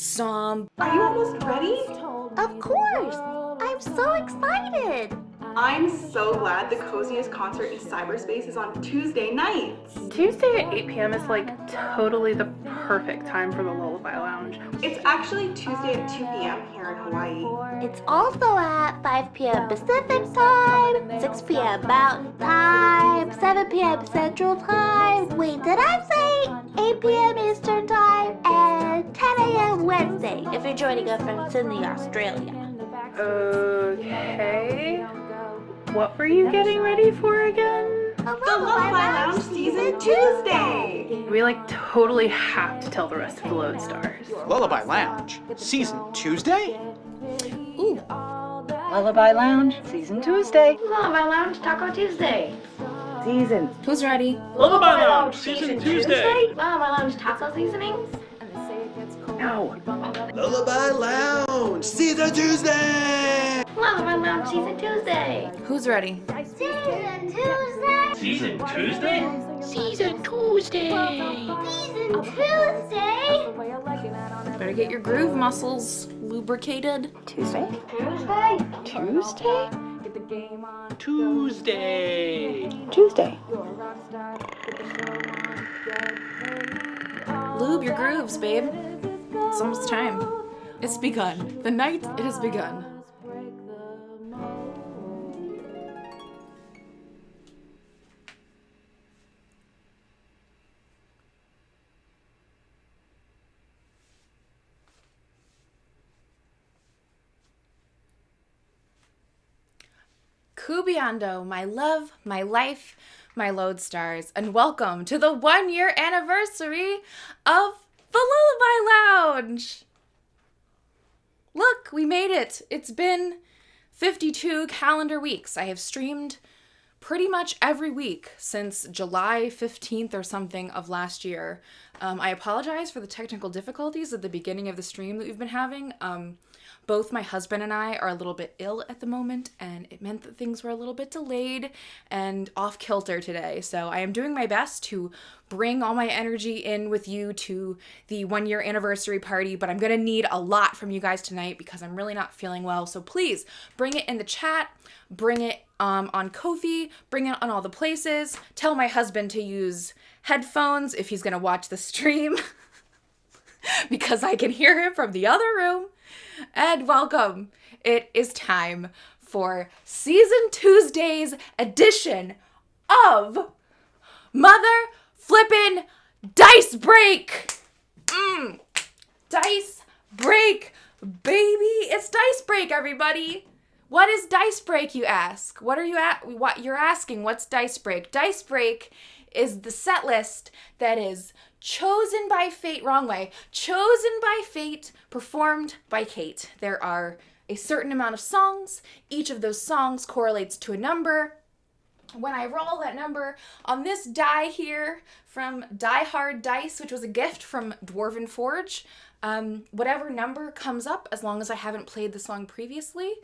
some... Are you almost ready? Of course! I'm so excited! I'm so glad the coziest concert in cyberspace is on Tuesday nights. Tuesday at 8 p.m. is like totally the perfect time for the Lullaby Lounge. It's actually Tuesday at 2 p.m. here in Hawaii. It's also at 5 p.m. Pacific time, 6 p.m. Mountain time, 7 p.m. Central time. Wait, did I say 8 p.m. Eastern time? And 10 a.m. Wednesday if you're joining us from Sydney, Australia. Okay. What were you getting ready for again? The Lullaby Lounge Season Tuesday! We totally have to tell the rest of the Lodestars. Lullaby Lounge, Season Tuesday? Ooh. Lullaby Lounge, Season Tuesday. Lullaby Lounge, Taco Tuesday. Season. Who's ready? Lullaby Lounge, Season Tuesday! Lullaby Lounge, Taco Seasonings. No. Lullaby Lounge, Season Tuesday! Lullaby Lounge, Season Tuesday. Who's ready? Season Tuesday! Season Tuesday? Season Tuesday. Season Tuesday! Better get your groove muscles lubricated. Tuesday? Tuesday. Tuesday? Tuesday! Tuesday. Lube your grooves, babe. It's almost time. It's begun. The night, it has begun. Kubiando, my love, my life, my Lodestars, and welcome to the 1-year anniversary of the Lullaby Lounge. Look, we made it. It's been 52 calendar weeks. I have streamed pretty much every week since July 15th or something of last year. I apologize for the technical difficulties at the beginning of the stream that we've been having. Both my husband and I are a little bit ill at the moment, and it meant that things were a little bit delayed and off kilter today. So I am doing my best to bring all my energy in with you to the 1-year anniversary party, but I'm going to need a lot from you guys tonight because I'm really not feeling well. So please bring it in the chat, bring it on Ko-fi, bring it on all the places. Tell my husband to use headphones if he's going to watch the stream because I can hear him from the other room. And welcome. It is time for Season Tuesday's edition of Mother Flippin' Dice Break. Dice Break, baby. It's Dice Break, everybody. What is Dice Break, you ask? What you're asking? What's Dice Break? Dice Break is the set list that is chosen by fate, wrong way, chosen by fate, performed by Kate. There are a certain amount of songs. Each of those songs correlates to a number. When I roll that number on this die here from Die Hard Dice, which was a gift from Dwarven Forge, whatever number comes up, as long as I haven't played the song previously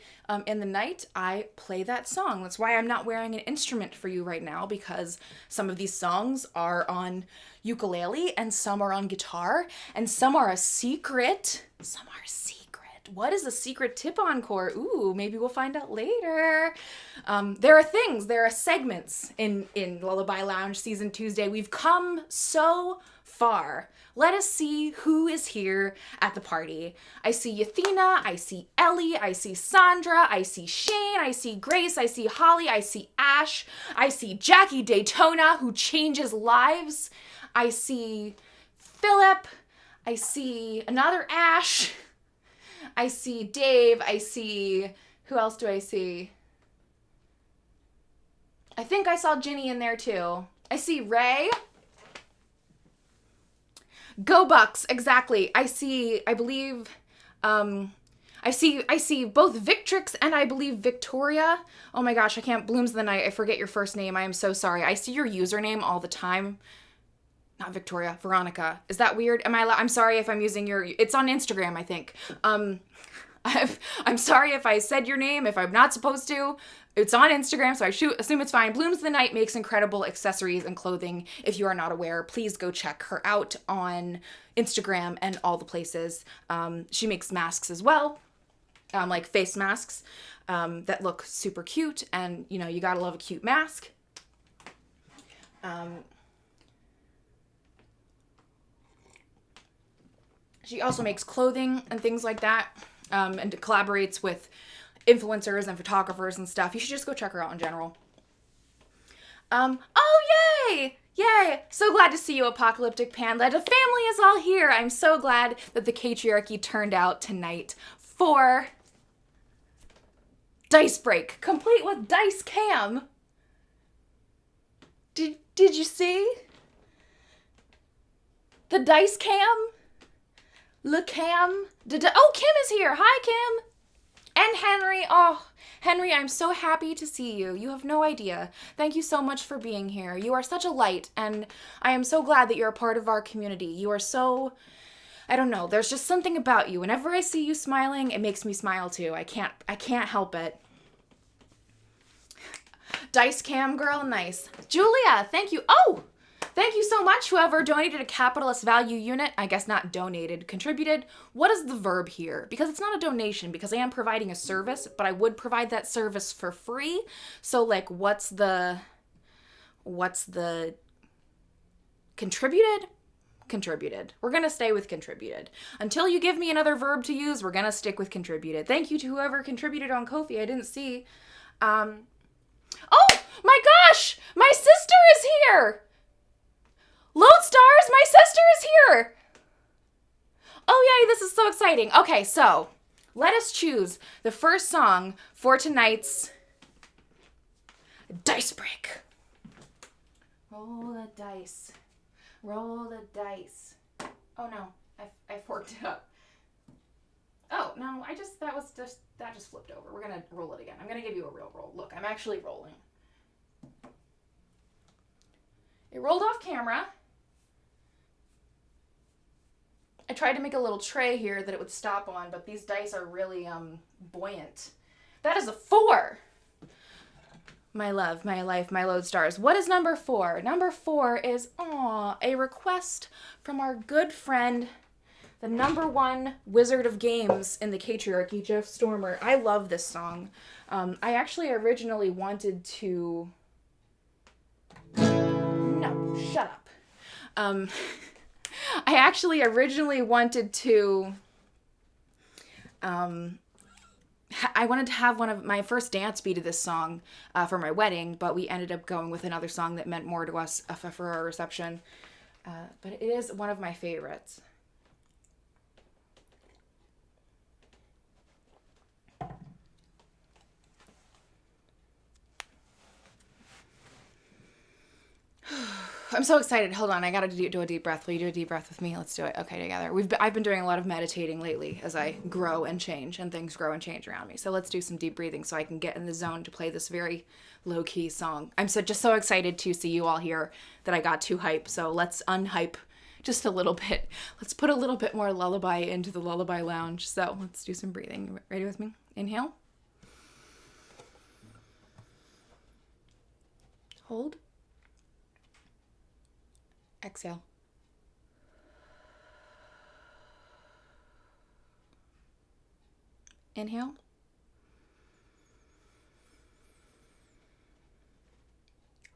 in the night, I play that song. That's why I'm not wearing an instrument for you right now, because some of these songs are on ukulele and some are on guitar and some are a secret. Some are secret. What is a secret tip encore? Ooh, maybe we'll find out later. There are segments in Lullaby Lounge Season Tuesday. We've come so far. Let us see who is here at the party. I see Yathena, I see Ellie, I see Sandra, I see Shane, I see Grace, I see Holly, I see Ash, I see Jackie Daytona, who changes lives. I see Philip, I see another Ash, I see Dave, I see, who else do I see? I think I saw Ginny in there too. I see Ray. Go Bucks, exactly. I see both Victrix and I believe Victoria. Oh my gosh, I can't, Blooms of the Night, I forget your first name. I am so sorry. I see your username all the time. Not Victoria, Veronica. Is that weird? I'm sorry if I'm using it's on Instagram, I think. I'm sorry if I said your name, if I'm not supposed to. It's on Instagram, so I assume it's fine. Blooms of the Night makes incredible accessories and clothing. If you are not aware, please go check her out on Instagram and all the places. She makes masks as well, like face masks that look super cute, and you gotta love a cute mask. She also makes clothing and things like that, and collaborates with influencers and photographers and stuff. You should just go check her out in general. Oh, yay! Yay! So glad to see you, Apocalyptic Panda. The family is all here. I'm so glad that the Catriarchy turned out tonight for Dice Break, complete with Dice Cam. Did you see? The Dice Cam? Le Cam? Oh, Kim is here. Hi, Kim. And Henry. Oh, Henry, I'm so happy to see you. You have no idea. Thank you so much for being here. You are such a light, and I am so glad that you're a part of our community. You are so, I don't know, there's just something about you. Whenever I see you smiling, it makes me smile too. I can't help it. Dice Cam girl, nice. Julia, thank you. Oh, thank you so much, whoever donated a capitalist value unit. I guess not donated, contributed. What is the verb here? Because it's not a donation, because I am providing a service, but I would provide that service for free. So, like, what's the contributed? Contributed. We're going to stay with contributed. Until you give me another verb to use, we're going to stick with contributed. Thank you to whoever contributed on Ko-fi. I didn't see. Oh, my gosh! My sister is here! Lodestars, my sister is here! Oh, yay, this is so exciting. Okay, so let us choose the first song for tonight's Dice Break. Roll the dice. Roll the dice. Oh, no, I forked it up. Oh, no, that just flipped over. We're going to roll it again. I'm going to give you a real roll. Look, I'm actually rolling. It rolled off camera. I tried to make a little tray here that it would stop on, but these dice are really buoyant. That is a 4. My love, my life, my lodestars. What is number 4? Number 4 is, a request from our good friend, the #1 wizard of games in the Catriarchy, Jeff Stormer. I love this song. I actually originally wanted to... No, shut up. I actually originally wanted to... I wanted to have one of my first dance be to this song for my wedding, but we ended up going with another song that meant more to us for our reception. But it is one of my favorites. I'm so excited. Hold on. I got to do a deep breath. Will you do a deep breath with me? Let's do it. Okay, together. I've been doing a lot of meditating lately as I grow and change, and things grow and change around me. So let's do some deep breathing so I can get in the zone to play this very low-key song. I'm just so excited to see you all here that I got too hype. So let's unhype just a little bit. Let's put a little bit more lullaby into the Lullaby Lounge. So let's do some breathing. Ready with me? Inhale. Hold. Exhale. Inhale.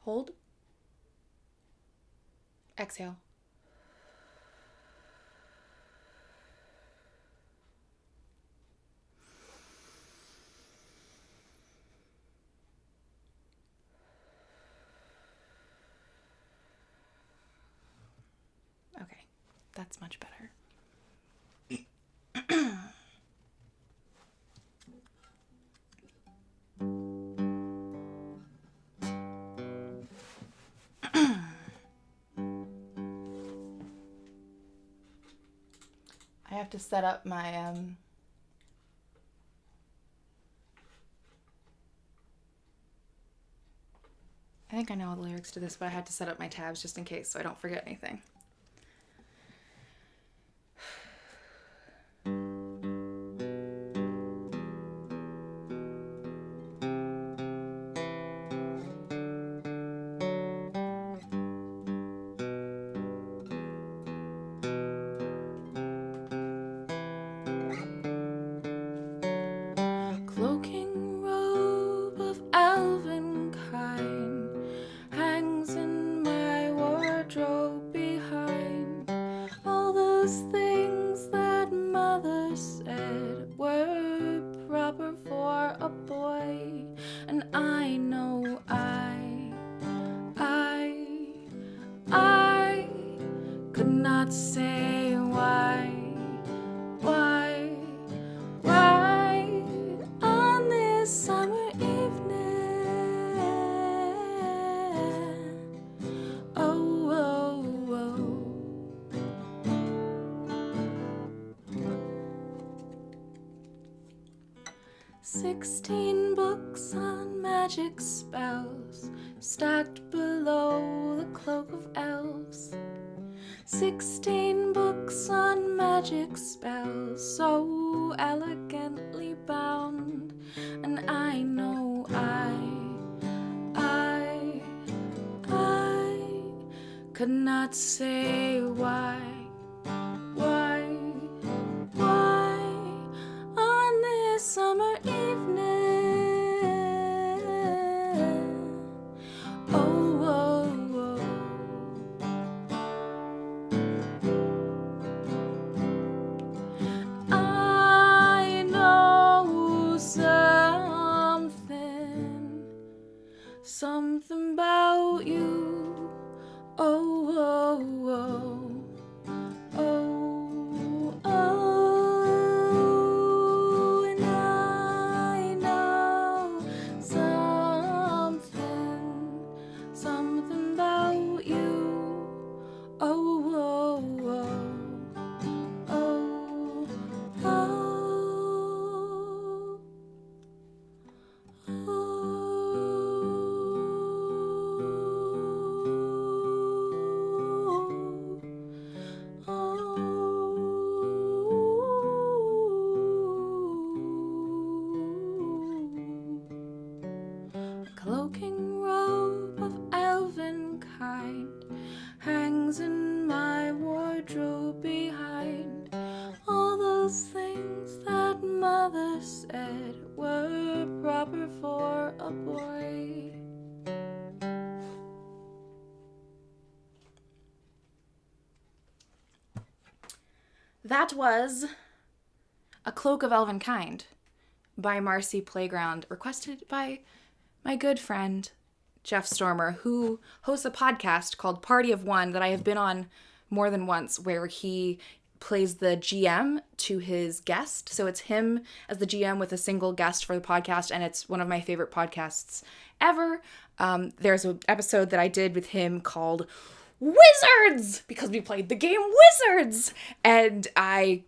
Hold. Exhale. Okay, that's much better. I have to set up my I think I know all the lyrics to this, but I had to set up my tabs just in case so I don't forget anything. those things that mother said were proper for a boy, and I know I could not say why on this summer evening. Oh. 16 books on magic spells stacked below the cloak of elves. 16 books on magic spells so elegantly bound, and I know I could not say why on this summer evening. Oh. I know something about you. Oh, and I know something about you. Oh. Cloaking robe of elven kind hangs in my wardrobe behind all those things that mother said were proper for a boy. That was A Cloak of Elven Kind by Marcy Playground, requested by my good friend Jeff Stormer, who hosts a podcast called Party of One that I have been on more than once, where he plays the GM to his guest. So it's him as the GM with a single guest for the podcast, and it's one of my favorite podcasts ever. There's an episode that I did with him called Wizards, because we played the game Wizards, and I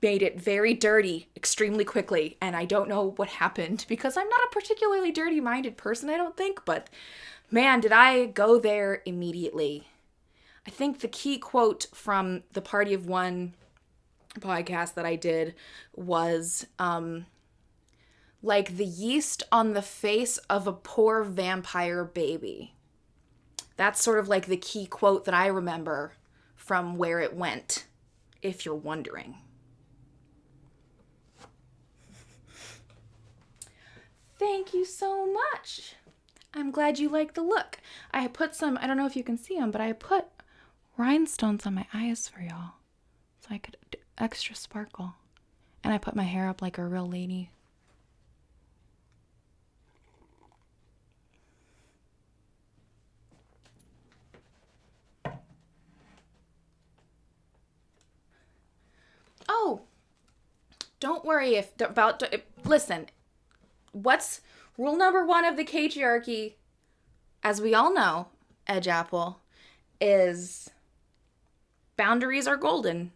made it very dirty extremely quickly, and I don't know what happened because I'm not a particularly dirty-minded person, I don't think, but man, did I go there immediately. I think the key quote from the Party of One podcast that I did was, like the yeast on the face of a poor vampire baby. That's sort of like the key quote that I remember from where it went, if you're wondering. Thank you so much. I'm glad you like the look. I put some, I don't know if you can see them, but I put rhinestones on my eyes for y'all so I could do extra sparkle. And I put my hair up like a real lady. Oh, don't worry listen, what's rule number 1 of the patriarchy, as we all know, Edge Apple, is boundaries are golden.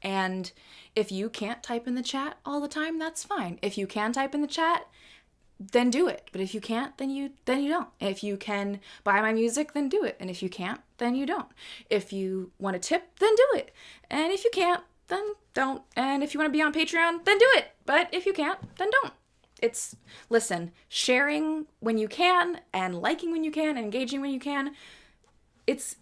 And if you can't type in the chat all the time, that's fine. If you can type in the chat, then do it. But if you can't, then you don't. If you can buy my music, then do it. And if you can't, then you don't. If you want to tip, then do it. And if you can't, then don't. And if you want to be on Patreon, then do it. But if you can't, then don't. Listen, sharing when you can, and liking when you can, and engaging when you can, it's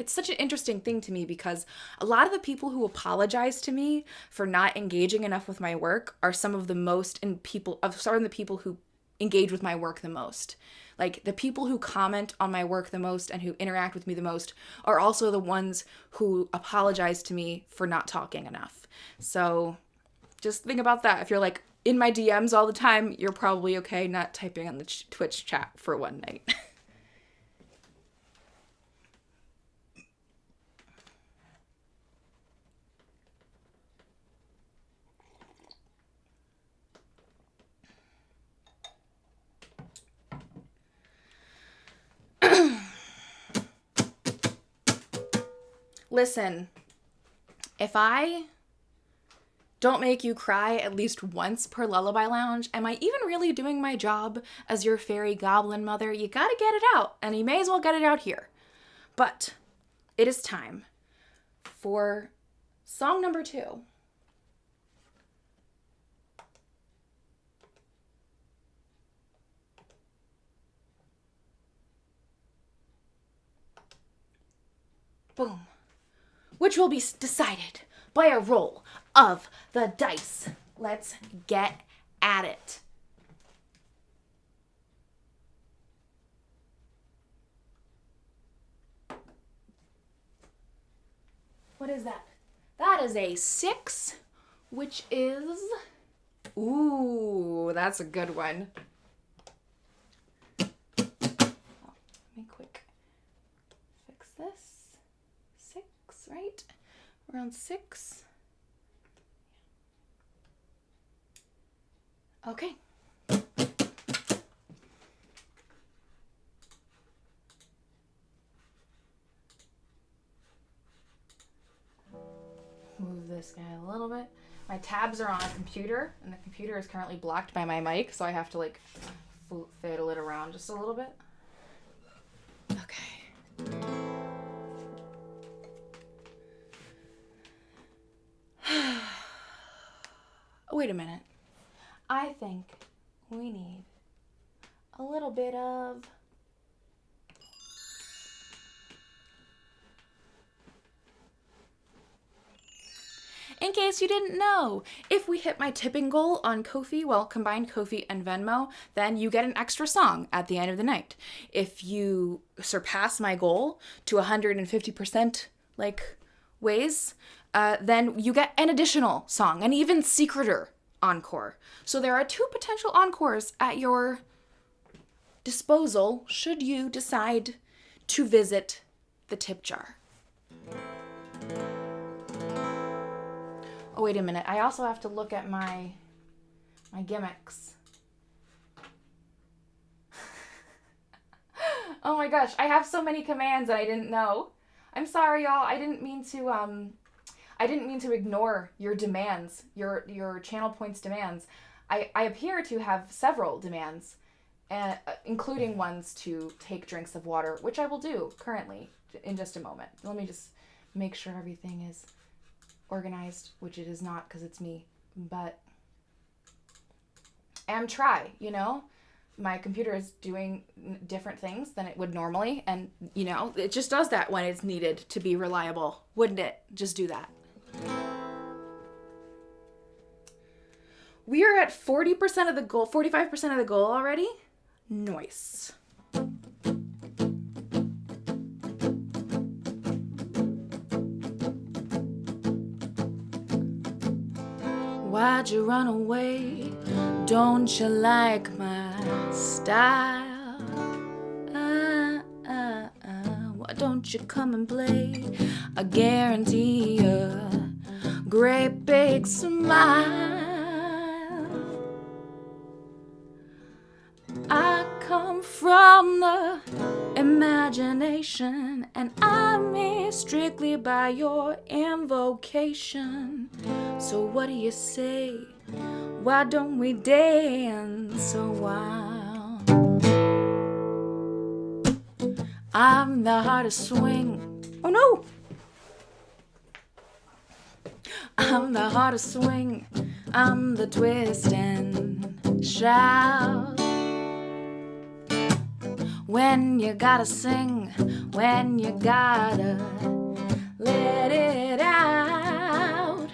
such an interesting thing to me, because a lot of the people who apologize to me for not engaging enough with my work are some of the people who engage with my work the most. Like, the people who comment on my work the most and who interact with me the most are also the ones who apologize to me for not talking enough. So just think about that. If you're like in my DMs all the time, you're probably okay not typing on the Twitch chat for one night. Listen, if I don't make you cry at least once per Lullaby Lounge, am I even really doing my job as your fairy goblin mother? You gotta get it out, and you may as well get it out here. But it is time for song number 2. Boom. Which will be decided by a roll of the dice. Let's get at it. What is that? That is a 6, which is... Ooh, that's a good one. Let me quick fix this. 6, right? We're on 6. Okay. Move this guy a little bit. My tabs are on a computer, and the computer is currently blocked by my mic, so I have to like fiddle it around just a little bit. Okay. Wait a minute. I think we need a little bit of... In case you didn't know, if we hit my tipping goal on Ko-fi, well, combined Ko-fi and Venmo, then you get an extra song at the end of the night. If you surpass my goal to 150% like ways, then you get an additional song, an even secreter encore. So there are 2 potential encores at your disposal should you decide to visit the tip jar. Oh, wait a minute. I also have to look at my gimmicks. Oh my gosh, I have so many commands that I didn't know. I'm sorry, y'all. I didn't mean to ignore your demands, your channel points demands. I appear to have several demands, including ones to take drinks of water, which I will do currently in just a moment. Let me just make sure everything is organized, which it is not because it's me, but try, you know? My computer is doing different things than it would normally, and, you know, it just does that when it's needed to be reliable. Wouldn't it? Just do that. We are at 40% of the goal, 45% of the goal already. Nice. Why'd you run away? Don't you like my style? Why don't you come and play? I guarantee a great big smile. I come from the imagination, and I'm here strictly by your invocation. So what do you say? Why don't we dance a while? I'm the hardest swing. Oh no! I'm the hardest swing. I'm the twist and shout. When you gotta sing, when you gotta let it out.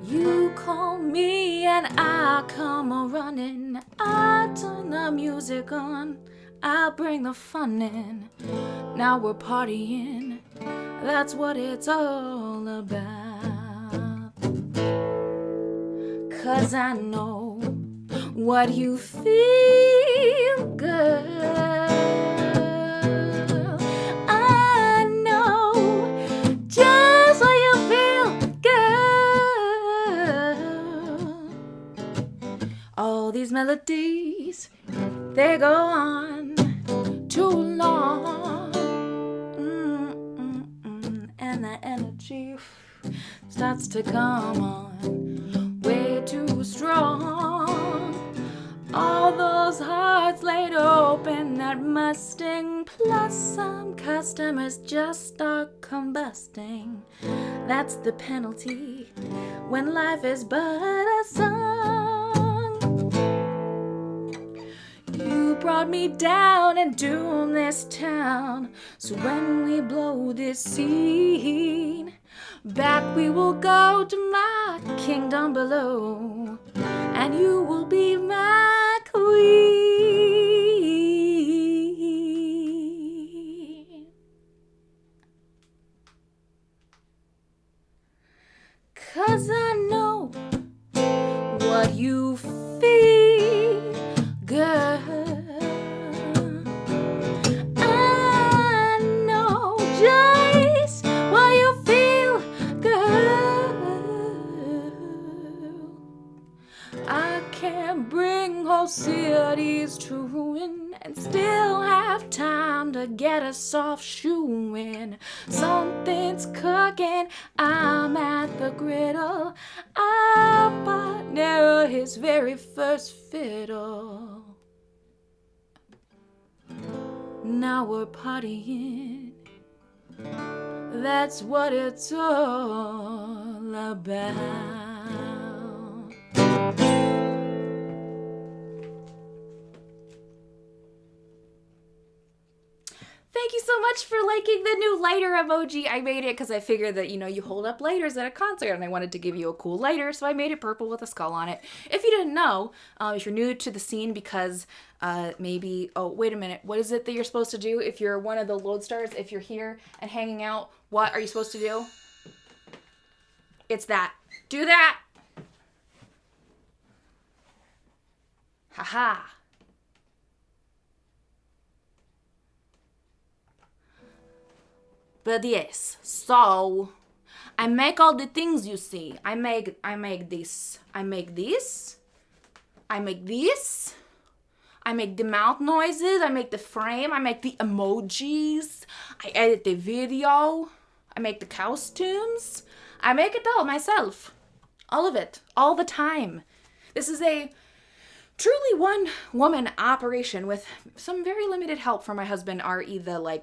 You call me and I come a running. I turn the music on, I bring the fun in. Now we're partying, that's what it's all about. 'Cause I know what you feel, girl. I know just what you feel, girl. All these melodies, they go on too long. And that energy starts to come on way too strong. All those hearts laid open, that musting, plus some customers just start combusting. That's the penalty when life is but a song. You brought me down and doomed this town, so when we blow this scene, back we will go to my kingdom below, and you will be my queen. 'Cause I know what you feel, girl. I know just what you feel, girl. I can bring whole cities to ruin and still have time to get a soft shoe in. Something's cooking, I'm at the griddle. I bought Nero his very first fiddle. Now we're partying, that's what it's all about. Thank you so much for liking the new lighter emoji. I made it because I figured that, you hold up lighters at a concert, and I wanted to give you a cool lighter, so I made it purple with a skull on it. If you didn't know, if you're new to the scene because maybe, oh, wait a minute, what is it that you're supposed to do if you're one of the Lodestars? If you're here and hanging out, what are you supposed to do? It's that. Do that. Haha. But yes, so I make all the things you see. I make this. I make this. I make this. I make the mouth noises. I make the frame. I make the emojis. I edit the video. I make the costumes. I make it all myself. All of it. All the time. This is a truly one-woman operation with some very limited help from my husband, R.E. the,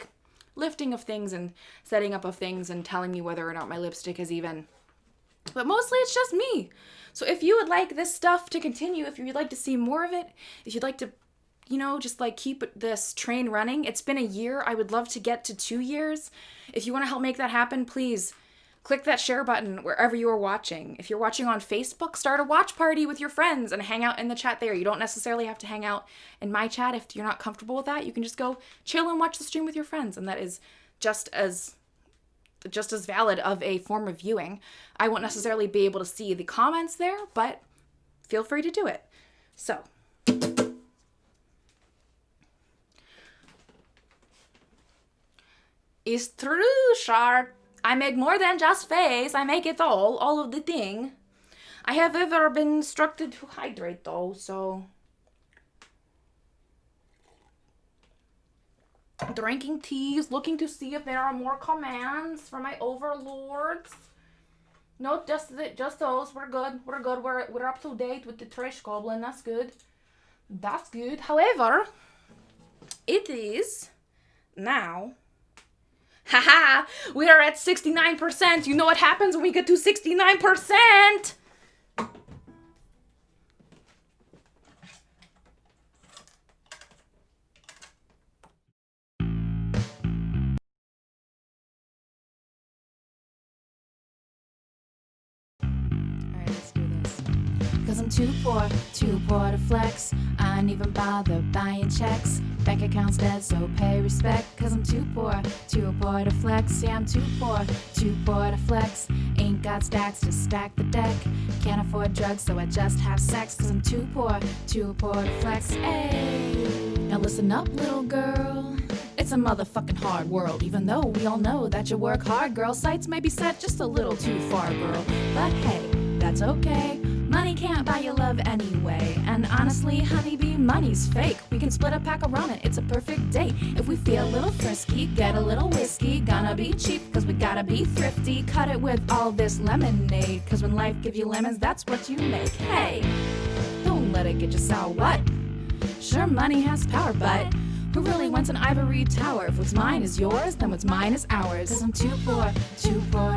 lifting of things and setting up of things and telling me whether or not my lipstick is even. But mostly it's just me. So if you would like this stuff to continue, if you'd like to see more of it, if you'd like to, just keep this train running, it's been a year. I would love to get to 2 years. If you want to help make that happen, please click that share button wherever you are watching. If you're watching on Facebook, start a watch party with your friends and hang out in the chat there. You don't necessarily have to hang out in my chat if you're not comfortable with that. You can just go chill and watch the stream with your friends, and that is just as valid of a form of viewing. I won't necessarily be able to see the comments there, but feel free to do it. So, it's true, Shard. I make more than just face. I make it all of the thing. I have ever been instructed to hydrate though, so. Drinking teas, looking to see if there are more commands from my overlords. No, just those. We're good. We're up to date with the trash goblin. That's good. That's good. However, it is now. Haha, we are at 69%. You know what happens when we get to 69%? Alright, let's do this. I'm too poor to flex. I ain't even bother buying checks. Bank account's dead, so pay respect. Cause I'm too poor to flex. Yeah, I'm too poor to flex. Ain't got stacks to stack the deck. Can't afford drugs, so I just have sex. Cause I'm too poor to flex. Hey, now listen up, little girl. It's a motherfucking hard world, even though we all know that you work hard, girl. Sights may be set just a little too far, girl. But hey, that's okay. Money can't buy you love anyway. And honestly, honeybee, money's fake. We can split a pack of ramen, it's a perfect date. If we feel a little frisky, get a little whiskey. Gonna be cheap, cause we gotta be thrifty. Cut it with all this lemonade, cause when life gives you lemons, that's what you make. Hey, don't let it get you sour. What? Sure, money has power, but who really wants an ivory tower? If what's mine is yours, then what's mine is ours. Cause I'm too poor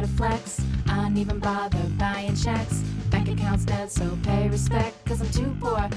to flex. I ain't even bother buying checks. Bank account's dead, so pay respect. Cause I'm too poor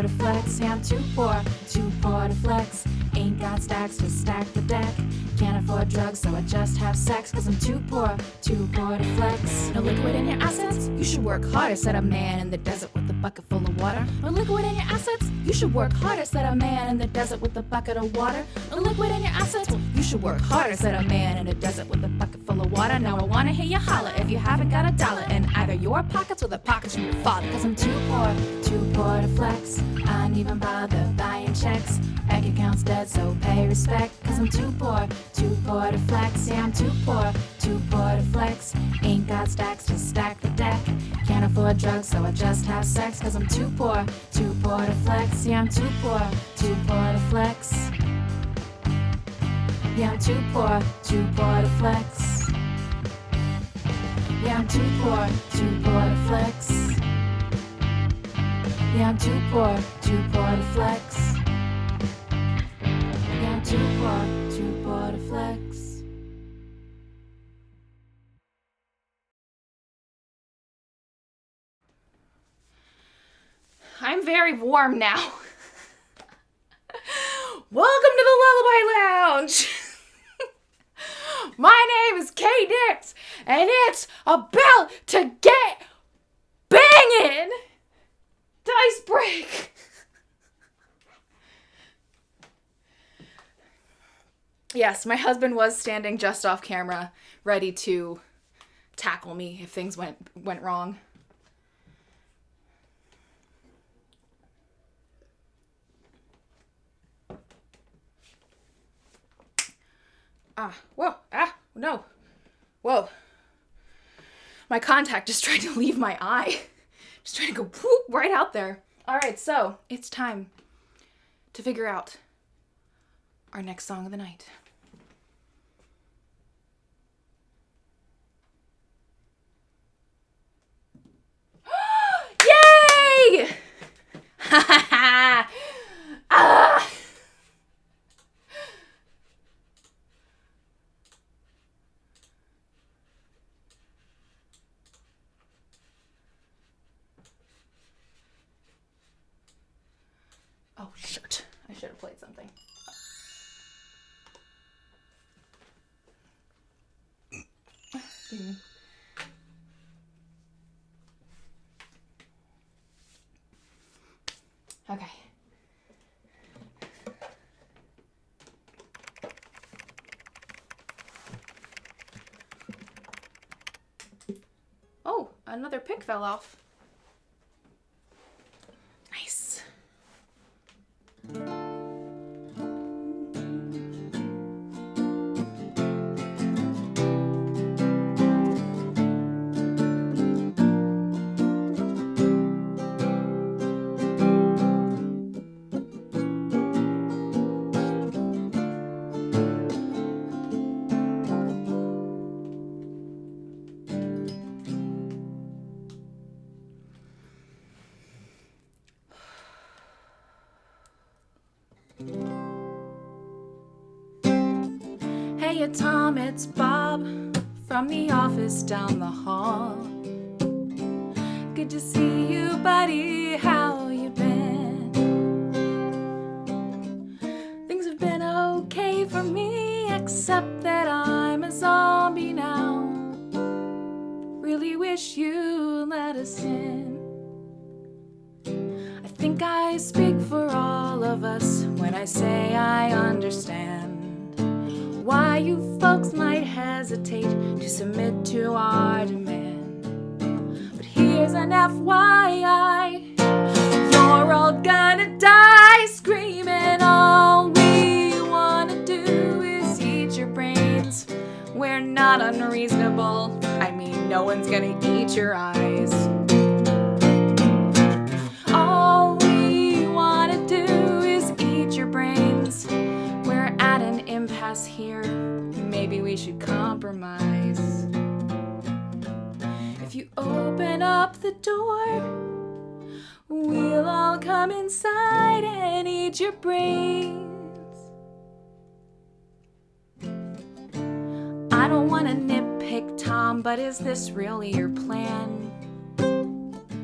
to flex. Yeah, I'm too poor to flex. Ain't got stacks to stack the deck. Can't afford drugs, so I just have sex. Cause I'm too poor to flex. No liquid in your assets, you should work harder, said a man in the desert with a bucket full of water. No liquid in your assets, you should work harder, said a man in the desert with a bucket of water. No liquid in your assets, you should work harder, said a man in the desert with a bucket full of water. Now I wanna hear you holler if you haven't got a dollar in either your pockets or the pockets from your father. Cause I'm too poor to flex. I ain't even bother buying checks. Bank account's dead, so pay respect. Cause I'm too poor to flex. Yeah, I'm too poor to flex. Ain't got stacks to stack the deck. Can't afford drugs, so I just have sex. Cause I'm too poor to flex. Yeah, I'm too poor to flex. Yeah, I'm too poor to flex. Yeah, I'm too poor to flex. Yeah, I'm too poor to flex. Yeah, I'm too poor to flex. I'm very warm now. Welcome to the Lullaby Lounge. My name is Kay Dix, and it's about to get banging. Dice break. Yes, my husband was standing just off camera, ready to tackle me if things went wrong. No. Whoa. My contact just tried to leave my eye. Just trying to go poop right out there. All right, so it's time to figure out our next song of the night. Yay! Ha ha ha! Ah! Oh, shit. I should have played something. Excuse me. Okay. Oh, another pick fell off. Nice. Hey, Tom, it's Bob from the office down the hall. Good to see you, buddy. How you been? Things have been okay for me, except that I'm a zombie now. Really wish you let us in. think I speak for all of us when I say I understand why you folks might hesitate to submit to our demand. But here's an FYI, you're all gonna die screaming. All we wanna do is eat your brains. We're not unreasonable. I mean, no one's gonna eat your eyes. All we wanna do is eat your brains. We're at an impasse here. Maybe we should compromise. If you open up the door, we'll all come inside and eat your brains. I don't want to nitpick, Tom, but is this really your plan?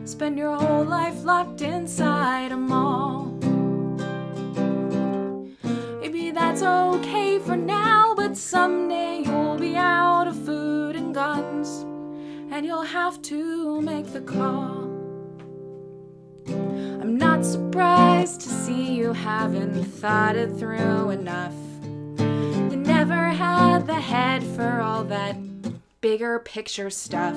Spend your whole life locked inside a mall. Maybe that's okay for now, but someday you'll be out of food and guns, and you'll have to make the call. I'm not surprised to see you haven't thought it through enough. You never had the head for all that bigger picture stuff.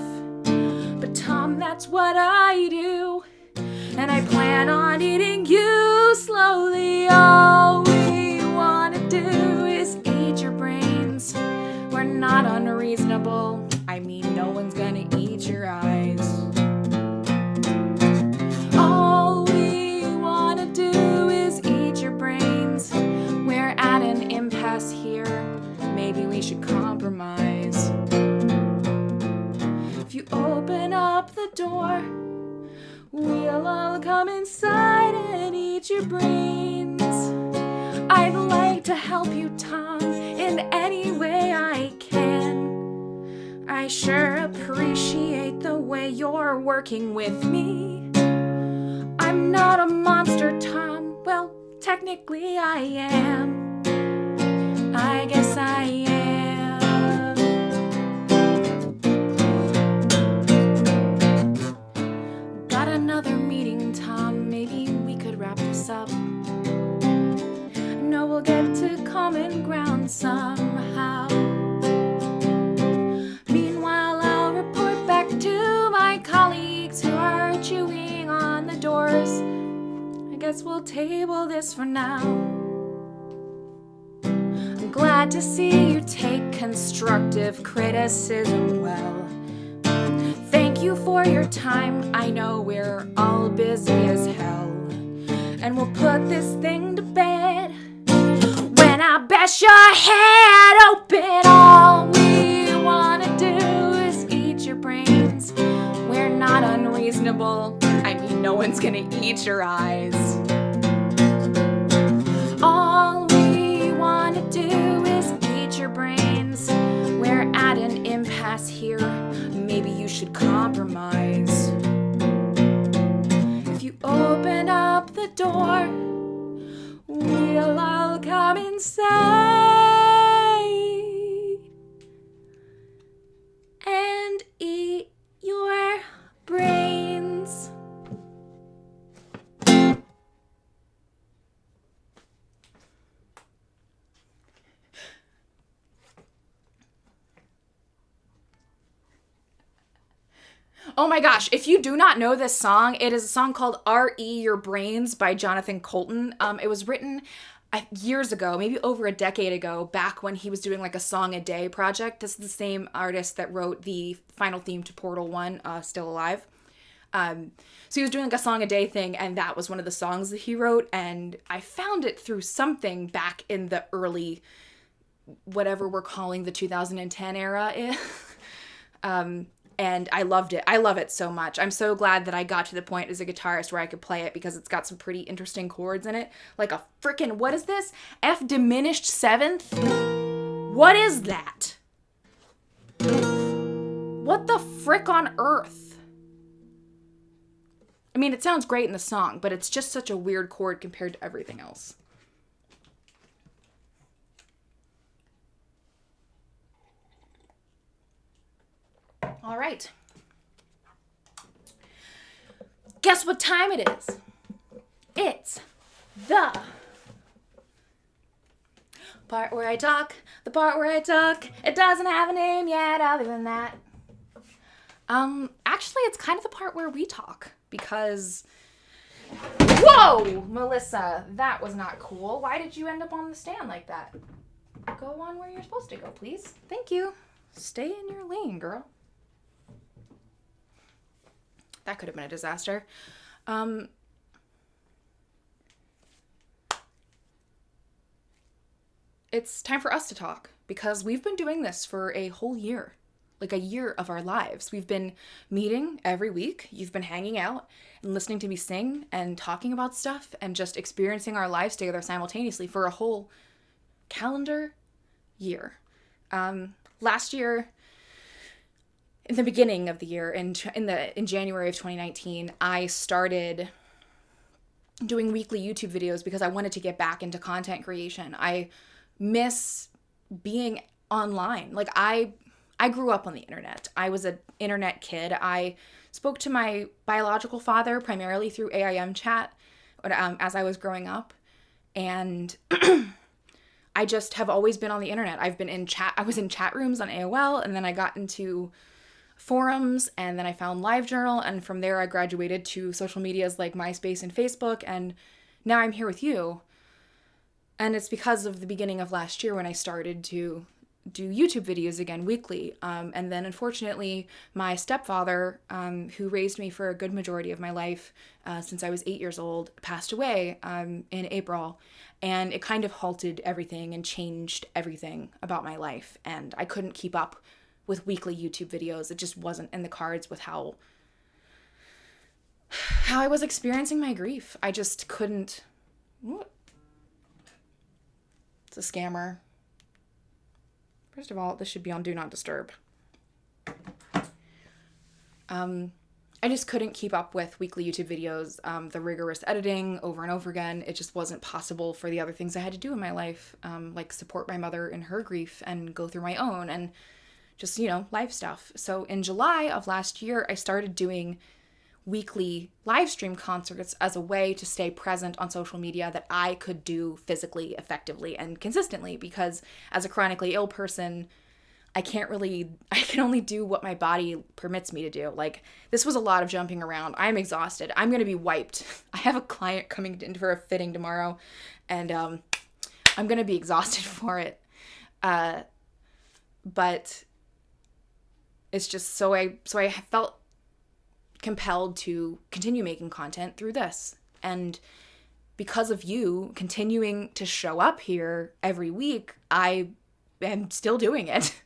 But Tom, that's what I do, and I plan on eating you slowly. All we wanna do is eat your brains. We're not unreasonable. I mean, no one's gonna eat your eyes. All we wanna do is eat your brains. We're at an impasse here. Maybe we should compromise. If you open up the door, we'll all come inside and eat your brains. I'd like to help you, Tom, in any way I can. I sure appreciate the way you're working with me. I'm not a monster, Tom. Well, technically I am. I guess I am. Got another meeting, Tom. Maybe we could wrap this up. I know we'll get to common ground somehow. Meanwhile, I'll report back to my colleagues who are chewing on the doors. I guess we'll table this for now. I'm glad to see you take constructive criticism well. Thank you for your time. I know we're all busy as hell. And we'll put this thing to bed when I bash your head open. All we wanna do is eat your brains. We're not unreasonable. I mean, no one's gonna eat your eyes. All we wanna do is eat your brains. We're at an impasse here. Maybe you should compromise. If you open up the door, we'll all come inside and eat your brains. Oh my gosh, if you do not know this song, it is a song called R.E. Your Brains by Jonathan Colton. It was written years ago, maybe over a decade ago, back when he was doing like a song a day project. This is the same artist that wrote the final theme to Portal 1, Still Alive. So he was doing like a song a day thing, and that was one of the songs that he wrote, and I found it through something back in the early, whatever we're calling the 2010 era. And I loved it. I love it so much. I'm so glad that I got to the point as a guitarist where I could play it because it's got some pretty interesting chords in it. Like a frickin', what is this? F diminished seventh? What is that? What the frick on earth? I mean, it sounds great in the song, but it's just such a weird chord compared to everything else. All right. Guess what time it is? It's the part where I talk, the part where I talk. It doesn't have a name yet other than that. Actually, it's kind of the part where we talk because... Whoa! Melissa, that was not cool. Why did you end up on the stand like that? Go on where you're supposed to go, please. Thank you. Stay in your lane, girl. That could have been a disaster. It's time for us to talk because we've been doing this for a whole year, like a year of our lives. We've been meeting every week. You've been hanging out and listening to me sing and talking about stuff and just experiencing our lives together simultaneously for a whole calendar year. Last year, in the beginning of the year, in January of 2019, I started doing weekly YouTube videos because I wanted to get back into content creation. I miss being online. Like I grew up on the internet. I was an internet kid. I spoke to my biological father primarily through AIM chat as I was growing up. And I just have always been on the internet. I've been in chat. I was in chat rooms on AOL, and then I got into forums, and then I found LiveJournal, and from there I graduated to social medias like MySpace and Facebook, and now I'm here with you. And it's because of the beginning of last year when I started to do YouTube videos again weekly. And then unfortunately, my stepfather, who raised me for a good majority of my life since I was 8 years old, passed away in April. And it kind of halted everything and changed everything about my life. And I couldn't keep up with weekly YouTube videos. It just wasn't in the cards with how I was experiencing my grief. I just couldn't... It's a scammer. First of all, this should be on Do Not Disturb. I just couldn't keep up with weekly YouTube videos, the rigorous editing over and over again. It just wasn't possible for the other things I had to do in my life, like support my mother in her grief and go through my own and just, life stuff. So in July of last year, I started doing weekly live stream concerts as a way to stay present on social media that I could do physically, effectively, and consistently, because as a chronically ill person, I can only do what my body permits me to do. Like, this was a lot of jumping around. I'm exhausted. I'm going to be wiped. I have a client coming in for a fitting tomorrow, and I'm going to be exhausted for it. But it's just so I felt compelled to continue making content through this. And because of you continuing to show up here every week, I am still doing it.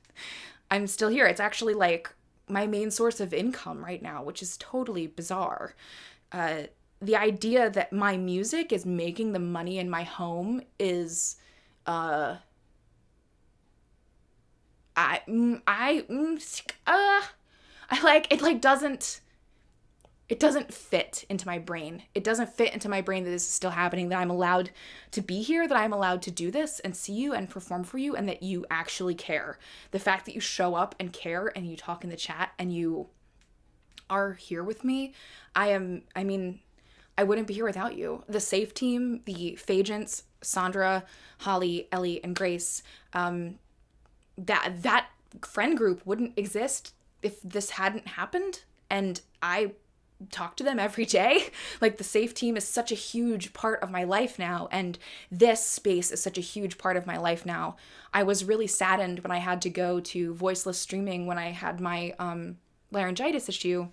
I'm still here. It's actually like my main source of income right now, which is totally bizarre. The idea that my music is making the money in my home is it doesn't fit into my brain. It doesn't fit into my brain that this is still happening, that I'm allowed to be here, that I'm allowed to do this and see you and perform for you, and that you actually care. The fact that you show up and care and you talk in the chat and you are here with me, I wouldn't be here without you. The Safe team, the Phagents, Sandra, Holly, Ellie, and Grace, that friend group wouldn't exist if this hadn't happened. And I talk to them every day. Like, the Safe team is such a huge part of my life now, and this space is such a huge part of my life now. I was really saddened when I had to go to voiceless streaming when I had my laryngitis issue.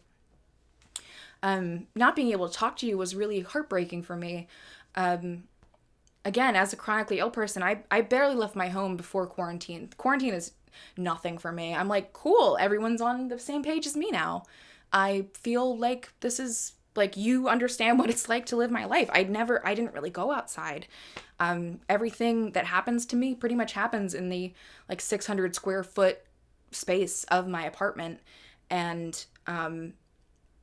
Not being able to talk to you was really heartbreaking for me. Again, as a chronically ill person, I barely left my home before quarantine. Quarantine is nothing for me. I'm like, cool, everyone's on the same page as me now. I feel like this is, like, you understand what it's like to live my life. I didn't really go outside. Everything that happens to me pretty much happens in the, 600 square foot space of my apartment. And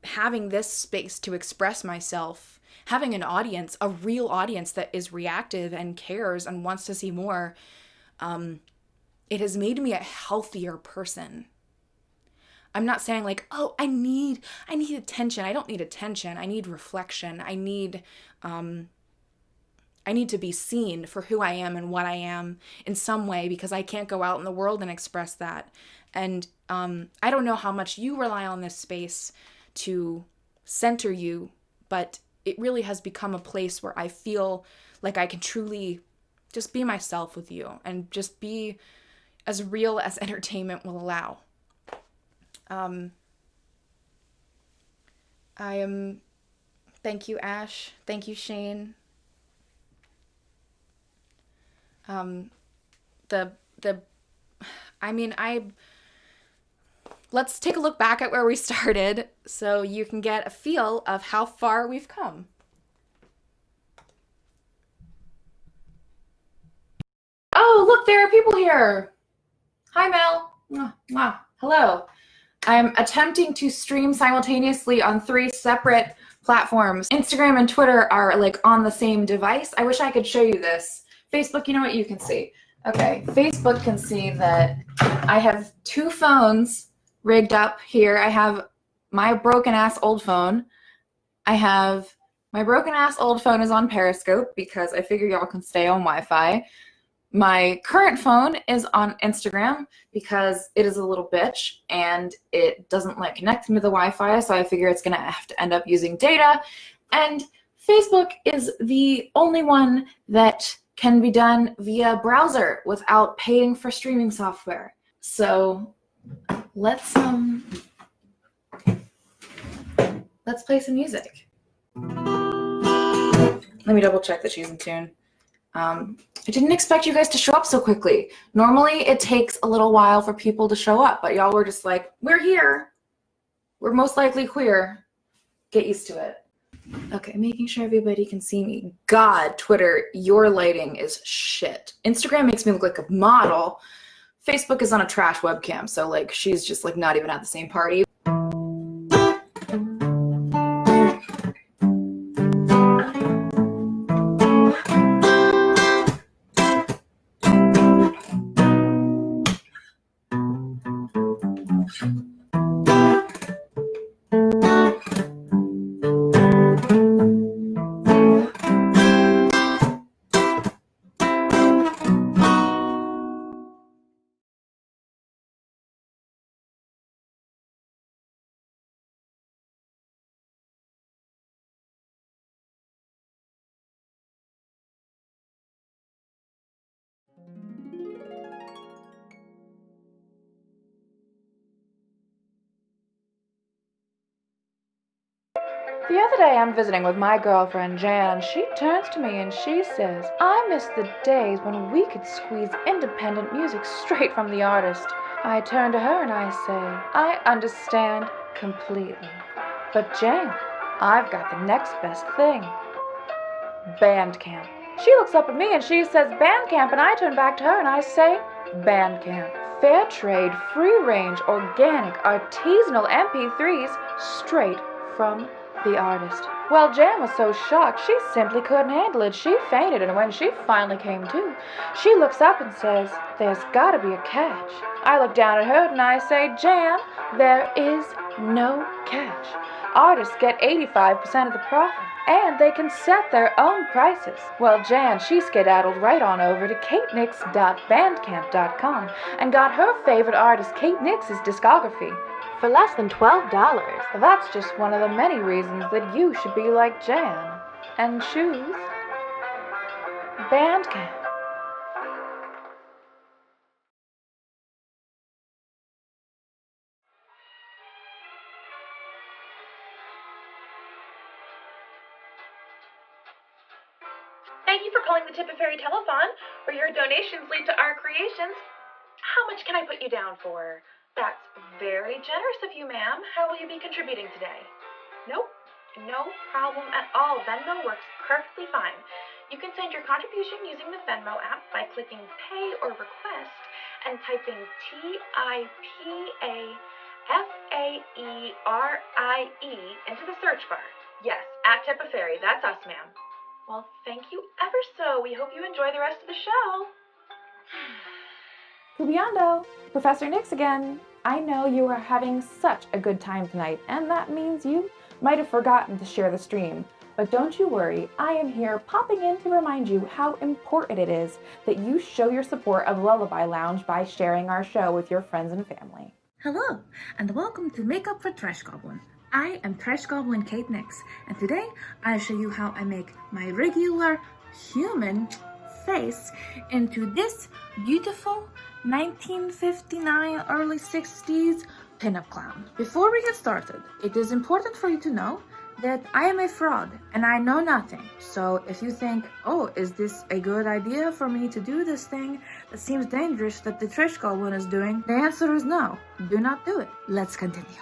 having this space to express myself, having an audience, a real audience that is reactive and cares and wants to see more, it has made me a healthier person. I'm not saying like, oh, I need attention. I don't need attention. I need reflection. I need to be seen for who I am and what I am in some way, because I can't go out in the world and express that. And I don't know how much you rely on this space to center you, but it really has become a place where I feel like I can truly just be myself with you and just be as real as entertainment will allow. Thank you, Ash. Thank you, Shane. Let's take a look back at where we started so you can get a feel of how far we've come. Oh, look, there are people here. Hi, Mel. Mwah. Hello. I'm attempting to stream simultaneously on 3 separate platforms. Instagram and Twitter are like on the same device. I wish I could show you this. Facebook, you know what you can see. Okay, Facebook can see that I have 2 phones rigged up here. I have my broken ass old phone. My broken ass old phone is on Periscope because I figure y'all can stay on Wi-Fi. My current phone is on Instagram because it is a little bitch and it doesn't like connecting to the Wi-Fi, so I figure it's gonna have to end up using data. And Facebook is the only one that can be done via browser without paying for streaming software. So let's play some music. Let me double check that she's in tune. I didn't expect you guys to show up so quickly. Normally it takes a little while for people to show up, but y'all were just like, we're here. We're most likely queer. Get used to it. Okay, making sure everybody can see me. God, Twitter, your lighting is shit. Instagram makes me look like a model. Facebook is on a trash webcam, so like she's just like not even at the same party. The other day I'm visiting with my girlfriend Jan. She turns to me and she says, I miss the days when we could squeeze independent music straight from the artist. I turn to her and I say, I understand completely. But Jan, I've got the next best thing. Bandcamp. She looks up at me and she says Bandcamp, and I turn back to her and I say Bandcamp. Fair trade, free range, organic, artisanal MP3s straight from the artist. Well, Jan was so shocked she simply couldn't handle it. She fainted, and when she finally came to, she looks up and says, there's gotta be a catch. I look down at her and I say, Jan, there is no catch. Artists get 85% of the profit, and they can set their own prices. Well, Jan, she skedaddled right on over to katenix.bandcamp.com and got her favorite artist Kate Nix's discography for less than $12. That's just one of the many reasons that you should be like Jan and choose Bandcamp. Thank you for calling the Tip of Fairy Telethon, where your donations lead to our creations. How much can I put you down for? That's very generous of you, ma'am. How will you be contributing today? Nope, no problem at all. Venmo works perfectly fine. You can send your contribution using the Venmo app by clicking Pay or Request and typing TIPAFAERIE into the search bar. Yes, at Tip of Fairy. That's us, ma'am. Well, thank you ever so. We hope you enjoy the rest of the show. Kubiando, Professor Nix again. I know you are having such a good time tonight, and that means you might have forgotten to share the stream. But don't you worry, I am here popping in to remind you how important it is that you show your support of Lullaby Lounge by sharing our show with your friends and family. Hello, and welcome to Makeup for Trash Goblin. I am Trash Goblin Kate Nix, and today I'll show you how I make my regular human face into this beautiful 1959 early 60s pinup clown. Before we get started, it is important for you to know that I am a fraud and I know nothing. So if you think, oh, is this a good idea for me to do this thing that seems dangerous that the Trash Goblin is doing, the answer is no. Do not do it. Let's continue.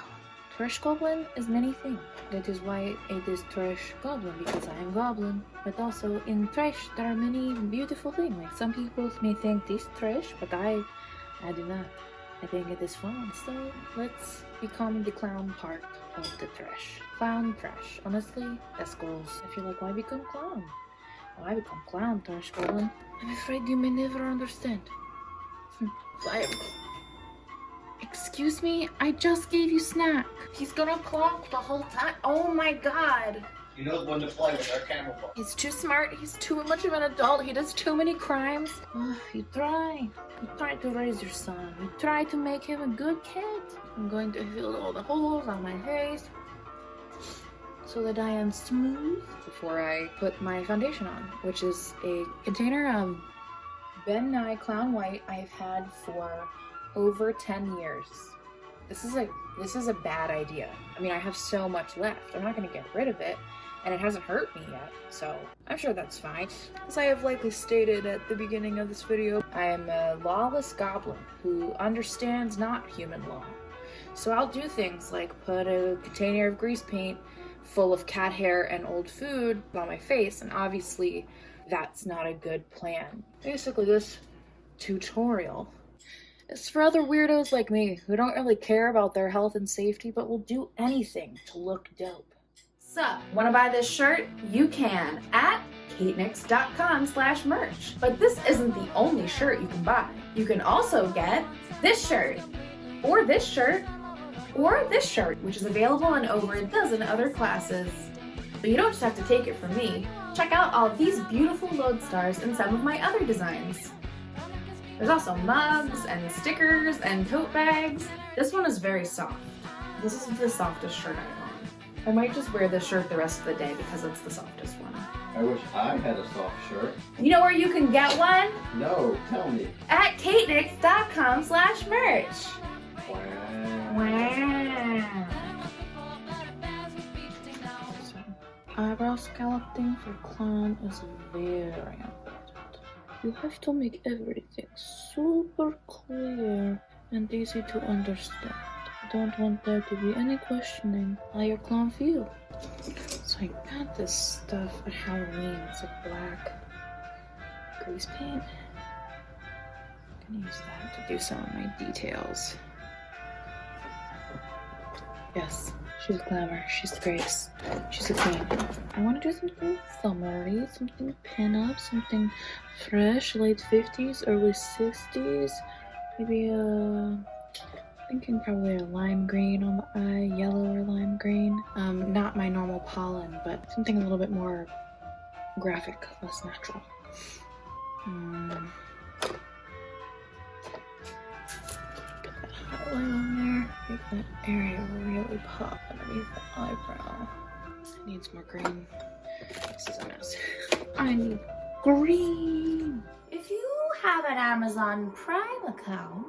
Trash Goblin is many things. That is why it is Trash Goblin, because I am Goblin. But also in trash there are many beautiful things. Like some people may think this trash, but I do not. I think it is fun. So let's become the clown part of the trash. Clown trash. Honestly, that's goals. I feel like, why become clown? Why become clown, Trash Goblin? I'm afraid you may never understand. Excuse me, I just gave you snack. He's gonna clock the whole time. Oh my god. He knows when to play with our camouflage. He's too smart. He's too much of an adult. He does too many crimes. You try to raise your son. You try to make him a good kid. I'm going to fill all the holes on my face so that I am smooth before I put my foundation on, which is a container of Ben Nye Clown White I've had for over 10 years. This is a bad idea. I mean, I have so much left. I'm not going to get rid of it, and it hasn't hurt me yet, so I'm sure that's fine. As I have likely stated at the beginning of this video, I am a lawless goblin who understands not human law. So I'll do things like put a container of grease paint full of cat hair and old food on my face, and obviously that's not a good plan. Basically, this tutorial is for other weirdos like me who don't really care about their health and safety but will do anything to look dope. So, want to buy this shirt? You can at katenix.com/merch. But this isn't the only shirt you can buy. You can also get this shirt, or this shirt, or this shirt, which is available in over a dozen other classes. But you don't just have to take it from me. Check out all these beautiful lodestars and some of my other designs. There's also mugs and stickers and tote bags. This one is very soft. This is the softest shirt I own. I might just wear this shirt the rest of the day because it's the softest one. I wish I had a soft shirt. You know where you can get one? No, tell me. At katenix.com/merch. Wow. Eyebrow sculpting for clown is very important. You have to make everything super clear and easy to understand. I don't want there to be any questioning how your clown feels. So I got this stuff at Halloween. It's like black grease paint. I'm gonna use that to do some of my details. Yes, she's glamour. She's the greatest. She's a queen. I want to do something summery, something pin-up, something fresh, late 50s, early 60s. Maybe thinking probably a lime green on the eye, yellow or lime green. Not my normal pollen, but something a little bit more graphic, less natural. Highlight on there, make that area really pop underneath the eyebrow. I need some more green. This is a mess. I need green. If you have an Amazon Prime account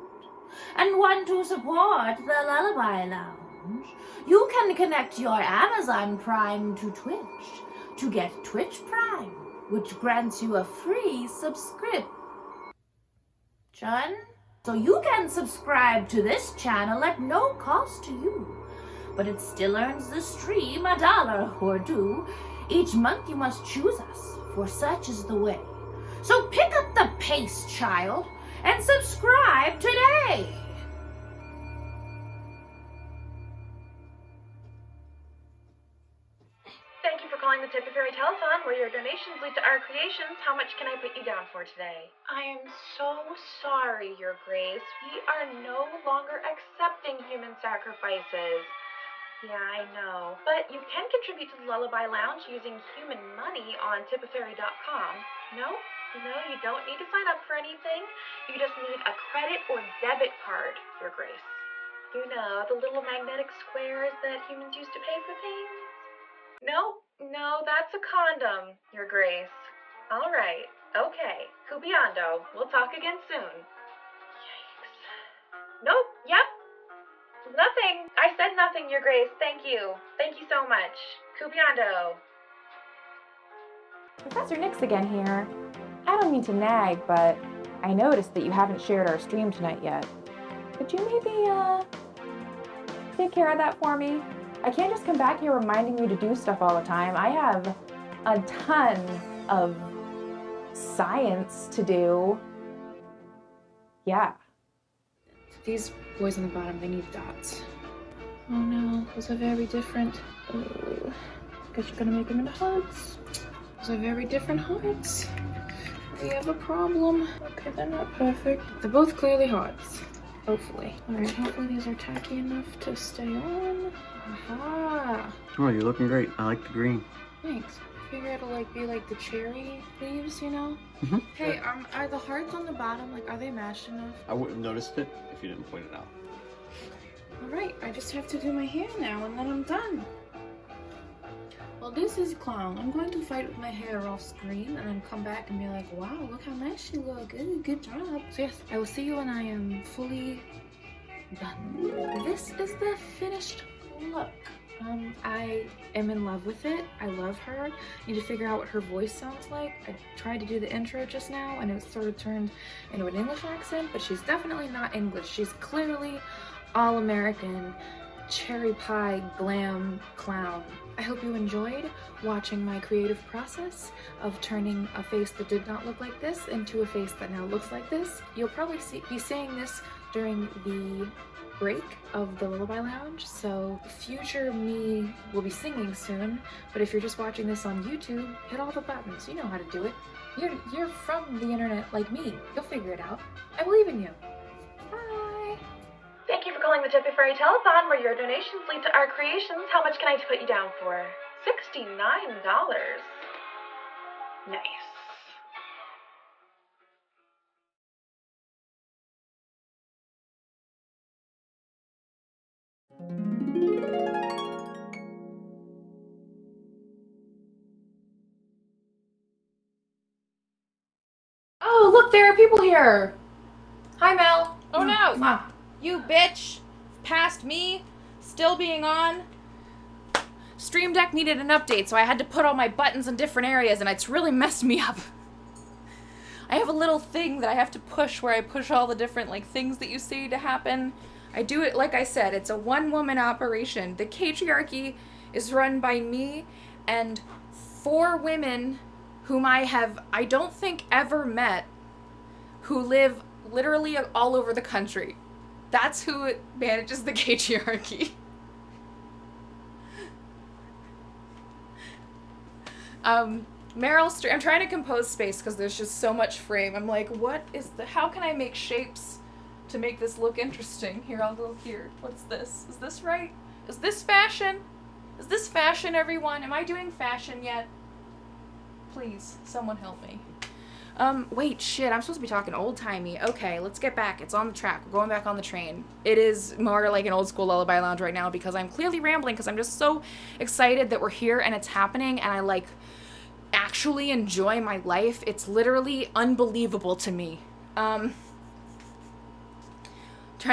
and want to support the Lullaby Lounge, you can connect your Amazon Prime to Twitch to get Twitch Prime, which grants you a free subscription. So you can subscribe to this channel at no cost to you, but it still earns the stream $1 or $2. Each month you must choose us, for such is the way. So pick up the pace, child, and subscribe today! Thank you for calling calling the Tip of Fairy Telethon, where your donations lead to our creations. How much can I put you down for today? I am so sorry, Your Grace. We are no longer accepting human sacrifices. Yeah, I know. But you can contribute to the Lullaby Lounge using human money on tipofairy.com. No, you don't need to sign up for anything. You just need a credit or debit card, Your Grace. You know, the little magnetic squares that humans used to pay for things? No, that's a condom, Your Grace. All right, okay. Cubiando. We'll talk again soon. Yikes. Nope, yep. Nothing. I said nothing, Your Grace. Thank you. Thank you so much. Cubiando. Professor Nix again here. I don't mean to nag, but I noticed that you haven't shared our stream tonight yet. Could you maybe, take care of that for me? I can't just come back here reminding me to do stuff all the time. I have a ton of science to do. Yeah. These boys on the bottom, they need dots. Oh no, those are very different. Oh, guess you're gonna make them into hearts. Those are very different hearts. We have a problem. Okay, they're not perfect. They're both clearly hearts. Hopefully. Alright, hopefully these are tacky enough to stay on. Aha! Oh, you're looking great. I like the green. Thanks. I figure it'll be like the cherry leaves, you know? Mm-hmm. Hey, are the hearts on the bottom, are they mashed enough? I wouldn't have noticed it if you didn't point it out. Alright, I just have to do my hair now and then I'm done. Well, this is Clown. I'm going to fight with my hair off screen and then come back and be like, wow, look how nice you look. Ooh, good job. So yes, I will see you when I am fully done. This is the finished look. I am in love with it. I love her. I need to figure out what her voice sounds like. I tried to do the intro just now and it sort of turned into an English accent, but she's definitely not English. She's clearly all American, cherry pie glam clown. I hope you enjoyed watching my creative process of turning a face that did not look like this into a face that now looks like this. You'll probably be seeing this during the break of the Lullaby Lounge, so future me will be singing soon, but if you're just watching this on YouTube, hit all the buttons. You know how to do it. You're from the internet like me. You'll figure it out. I believe in you. Bye! Thank you for calling the Tip of Fairy Telethon, where your donations lead to our creations. How much can I put you down for? $69. Nice. Oh, look, there are people here. Hi, Mel. Oh no, you bitch. Past me, still being on. Stream Deck needed an update, so I had to put all my buttons in different areas, and it's really messed me up. I have a little thing that I have to push where I push all the different things that you see to happen. I do it, like I said, it's a one-woman operation. The Catriarchy is run by me and 4 women whom I don't think ever met, who live literally all over the country. That's who manages the Catriarchy. Meryl I'm trying to compose space because there's just so much frame. I'm like, how can I make shapes to make this look interesting? Here, I'll go here. What's this? Is this right? Is this fashion? Is this fashion, everyone? Am I doing fashion yet? Please, someone help me. Wait, shit, I'm supposed to be talking old-timey. Okay, let's get back. It's on the track. We're going back on the train. It is more like an old-school Lullaby Lounge right now because I'm clearly rambling because I'm just so excited that we're here and it's happening and I, actually enjoy my life. It's literally unbelievable to me. Trying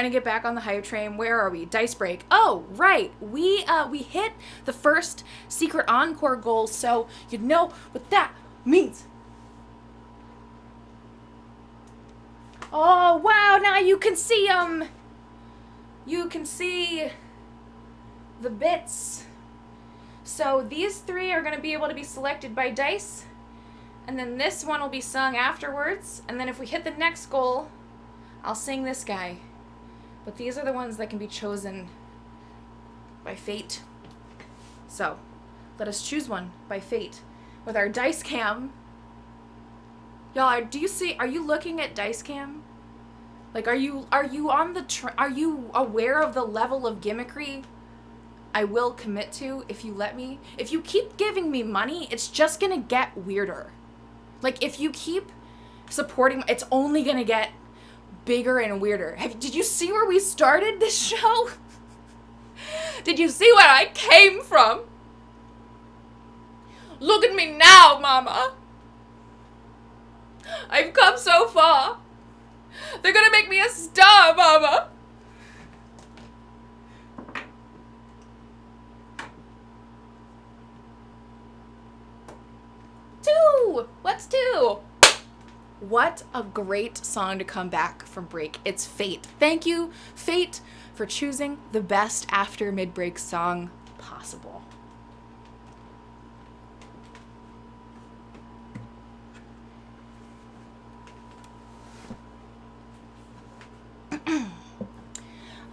to get back on the hype train. Where are we? Dice break. Oh, right. We hit the first secret encore goal, so you know what that means. Oh, wow, now you can see, you can see the bits. So these 3 are going to be able to be selected by dice, and then this one will be sung afterwards, and then if we hit the next goal, I'll sing this guy. But these are the ones that can be chosen by fate. So, Let us choose one by fate with our dice cam. Y'all, are you looking at dice cam? Like, are you on the are you aware of the level of gimmickry I will commit to if you let me? If you keep giving me money, it's just gonna get weirder. Like, if you keep supporting, it's only gonna get bigger and weirder. Did you see where we started this show? Did you see where I came from? Look at me now, Mama. I've come so far. They're gonna make me a star, Mama. Two. What's two? What a great song to come back from break. It's Fate. Thank you, Fate, for choosing the best after mid-break song possible.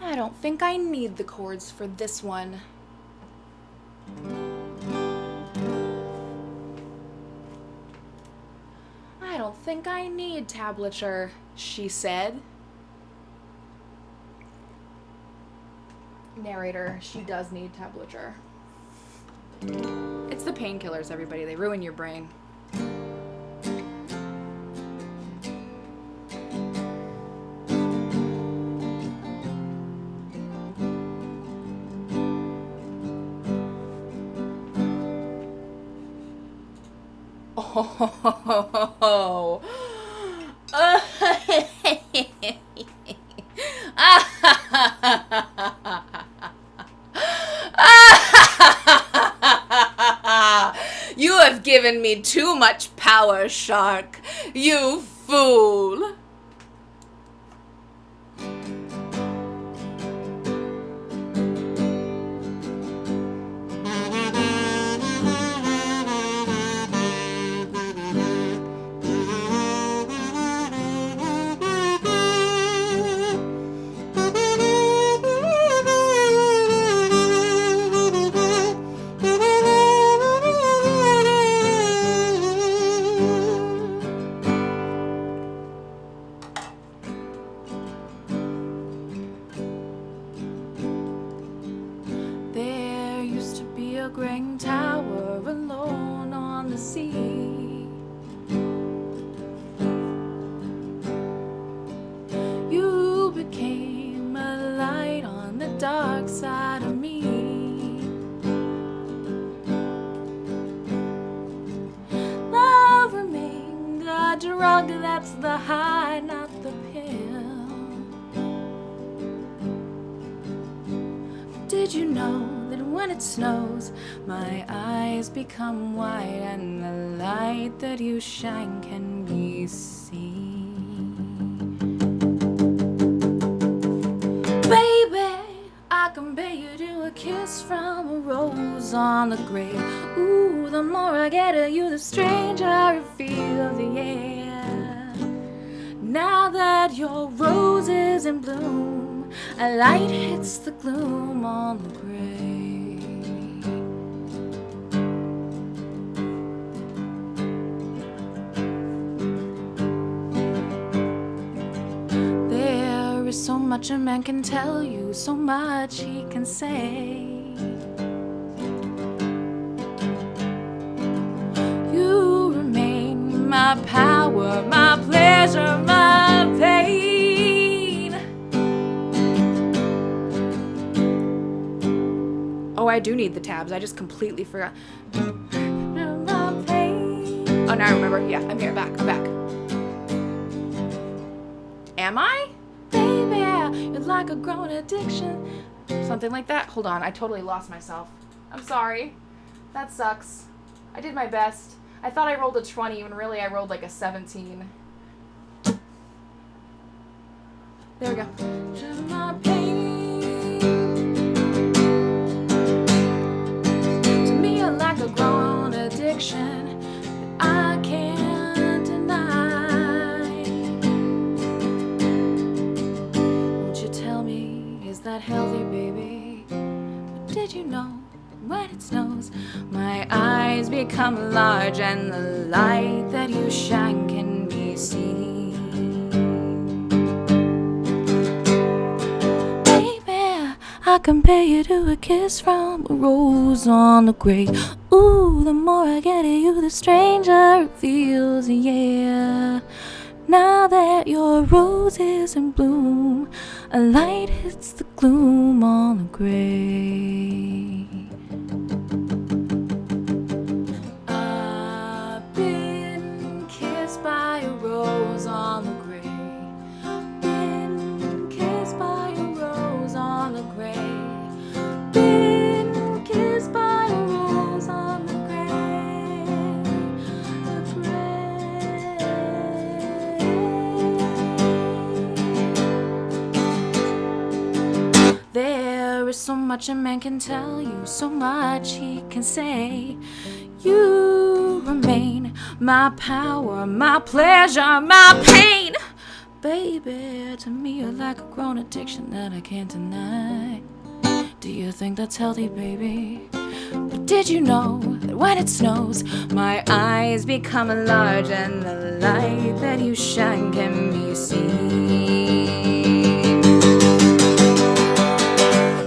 I don't think I need the chords for this one. I don't think I need tablature, she said. Narrator, she does need tablature. It's the painkillers, everybody. They ruin your brain. Oh. You have given me too much power, shark. You fool. There used to be a great tower alone on the sea. You became a light on the dark side of me. Love remained a drug, that's the high, not the pill. Did you know that when it snows, my eyes become white and the light that you shine can be seen? Baby, I compare you to a kiss from a rose on the grave. Ooh, the more I get of you, the stranger I feel the air. Now that your rose is in bloom, a light hits the gloom on the grave. There is so much a man can tell you, so much he can say. You remain my power, my pleasure, my pain. Oh, I do need the tabs. I just completely forgot. Oh, now I remember. Yeah, I'm here. I'm back. Am I? Baby, you're like a growing addiction. Something like that. Hold on, I totally lost myself. I'm sorry. That sucks. I did my best. I thought I rolled a 20 when really I rolled like a 17. There we go. My pain. To me, you're like a growing addiction that I can't deny. Won't you tell me, is that healthy, baby? But did you know When it snows, my eyes become large and the light that you shine can be seen. Baby, I compare you to a kiss from a rose on the grave. Ooh, the more I get at you, the stranger it feels, yeah. Now that your rose is in bloom, a light hits the gloom on the grave. I've been kissed by a rose on the grave. Been kissed by a rose on the grave. Been kissed by a rose on the grave. The grave. There is so much a man can tell you, so much he can say. You remain my power, my pleasure, my pain. Baby, to me you're like a grown addiction that I can't deny. Do you think that's healthy, baby? But did you know that when it snows, my eyes become large and the light that you shine can be seen?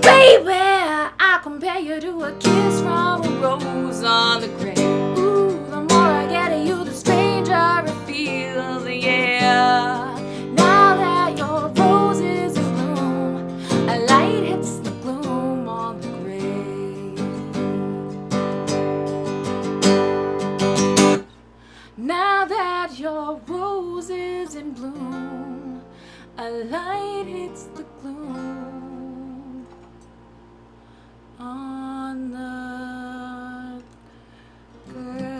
Baby, I compare you to a kiss from a rose on the grave. Ooh, the more I get at you, the stranger it feels, yeah. Now that your rose is in bloom, a light hits the gloom on the grave. Now that your rose is in bloom, a light hits the gloom on the grave.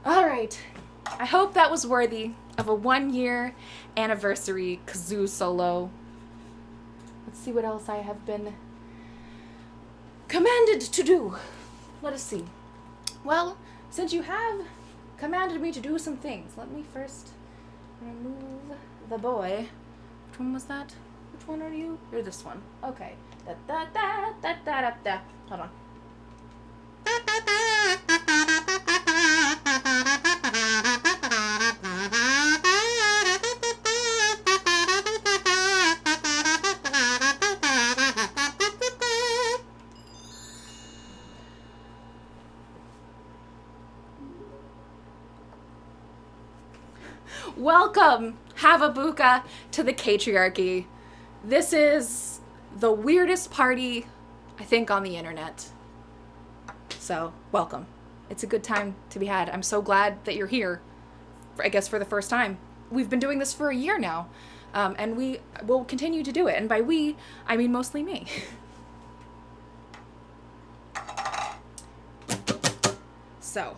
All right, I hope that was worthy of a 1-year anniversary kazoo solo. Let's see what else I have been commanded to do. Let us see. Well, since you have commanded me to do some things, let me first remove the boy. Which one was that? Which one are you? You're this one. Okay. Da da da da da da da. Hold on. Welcome, Havabuka, to the Catriarchy. This is the weirdest party, I think, on the internet. So, welcome. It's a good time to be had. I'm so glad that you're here, I guess for the first time. We've been doing this for a year now, and we will continue to do it. And by we, I mean mostly me. So,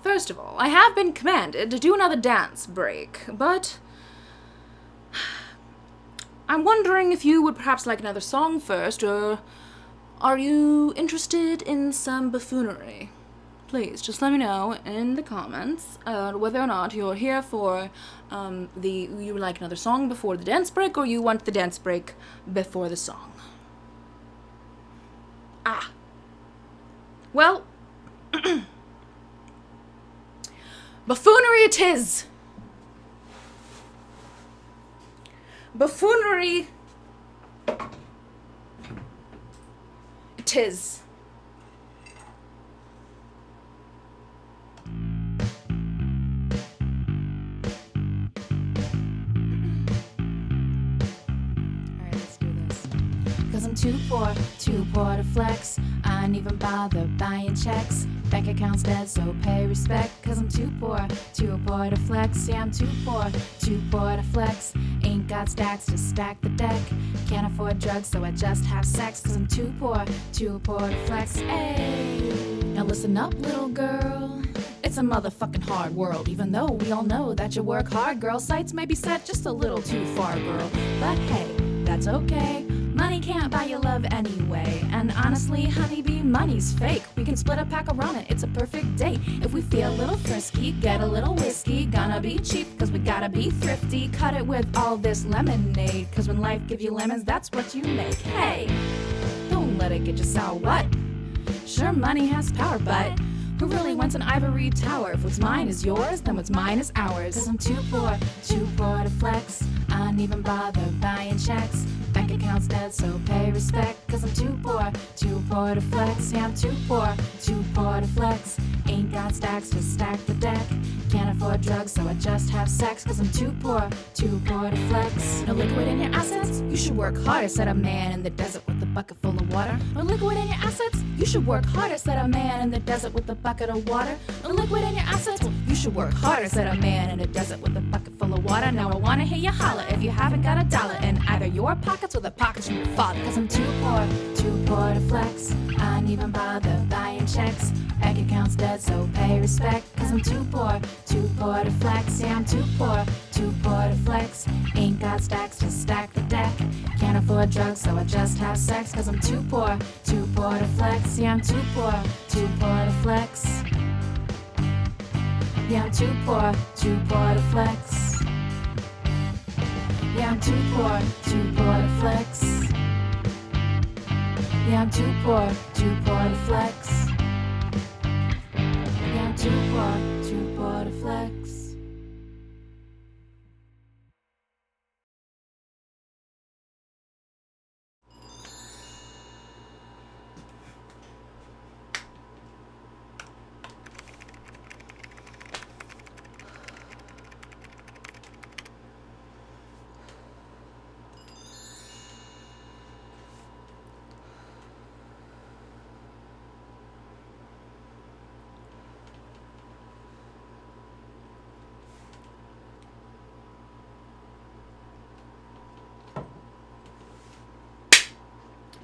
first of all, I have been commanded to do another dance break, but I'm wondering if you would perhaps like another song first, or are you interested in some buffoonery? Please, just let me know in the comments whether or not you're here for you would like another song before the dance break, or you want the dance break before the song. Ah. Well, buffoonery it is. Buffoonery it is. cause I'm too poor to flex. I ain't even bother buying checks. Bank account's dead, so pay respect, cause I'm too poor to flex. Yeah, I'm too poor to flex. Ain't got stacks to stack the deck. Can't afford drugs, so I just have sex, cause I'm too poor to flex. Hey, now listen up, little girl. It's a motherfucking hard world, even though we all know that you work hard, girl. Sights may be set just a little too far, girl. But hey, that's okay. Money can't buy you love anyway. And honestly, honeybee, money's fake. We can split a pack of ramen, it's a perfect date. If we feel a little frisky, get a little whiskey. Gonna be cheap, cause we gotta be thrifty. Cut it with all this lemonade, cause when life gives you lemons, that's what you make. Hey, don't let it get you sour. What? Sure, money has power, but who really wants an ivory tower? If what's mine is yours, then what's mine is ours. Cause I'm too poor to flex. I ain't even bother buying checks. Bank account's dead, so pay respect, cause I'm too poor to flex. Yeah, I'm too poor to flex. Ain't got stacks to stack the deck. Can't afford drugs, so I just have sex, cause I'm too poor to flex. No liquid in your assets, you should work harder, said a man in the desert with a bucket full of water. No liquid in your assets, you should work harder, said a man in the desert with a bucket of water. No liquid in your assets, you should work harder, said a man in the desert with a bucket full of water. Now I wanna hear you holler if you haven't got a dollar in either your pockets or the pockets from your father. Cause I'm too poor to flex. I ain't even bother buying checks. Bank account's dead, so pay respect, cause I'm too poor to flex. Yeah, I'm too poor to flex. Ain't got stacks to stack the deck. Can't afford drugs, so I just have sex, cause I'm too poor to flex. Yeah, I'm too poor to flex. Yeah, I'm too poor to flex. Yeah, I'm too poor to flex. Yeah, I'm too poor to flex. Yeah, I'm too poor to flex.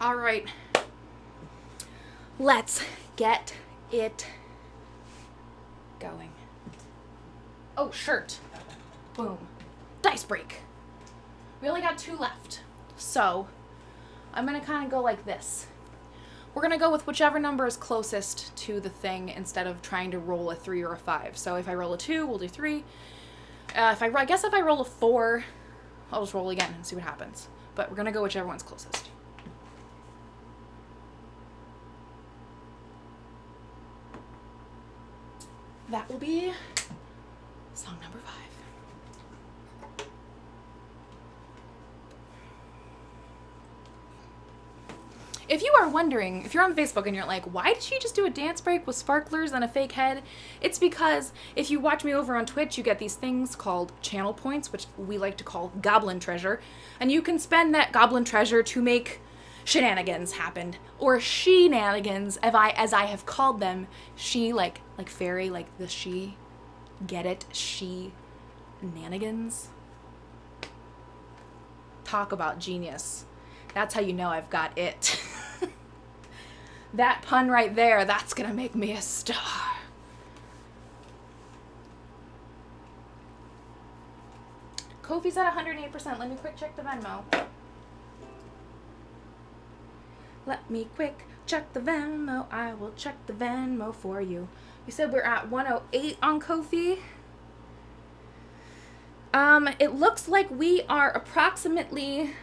All right, let's get it going. Oh, shirt. Boom. Dice break. We only got 2 left. So I'm going to kind of go like this. We're going to go with whichever number is closest to the thing instead of trying to roll a 3 or a 5. So if I roll a 2, we'll do 3. I guess if I roll a 4, I'll just roll again and see what happens. But we're going to go whichever one's closest. That will be song number 5. If you are wondering, if you're on Facebook and you're like, why did she just do a dance break with sparklers and a fake head? It's because if you watch me over on Twitch, you get these things called channel points, which we like to call goblin treasure. And you can spend that goblin treasure to make shenanigans happen, or she-nanigans, as I have called them. She, like fairy, like the she. Get it? She-nanigans. Talk about genius. That's how you know I've got it. That pun right there, that's gonna make me a star. Kofi's at 108%. Let me quick check the Venmo. Let me quick check the Venmo. I will check the Venmo for you. You said we're at 108 on Ko-fi. It looks like we are approximately...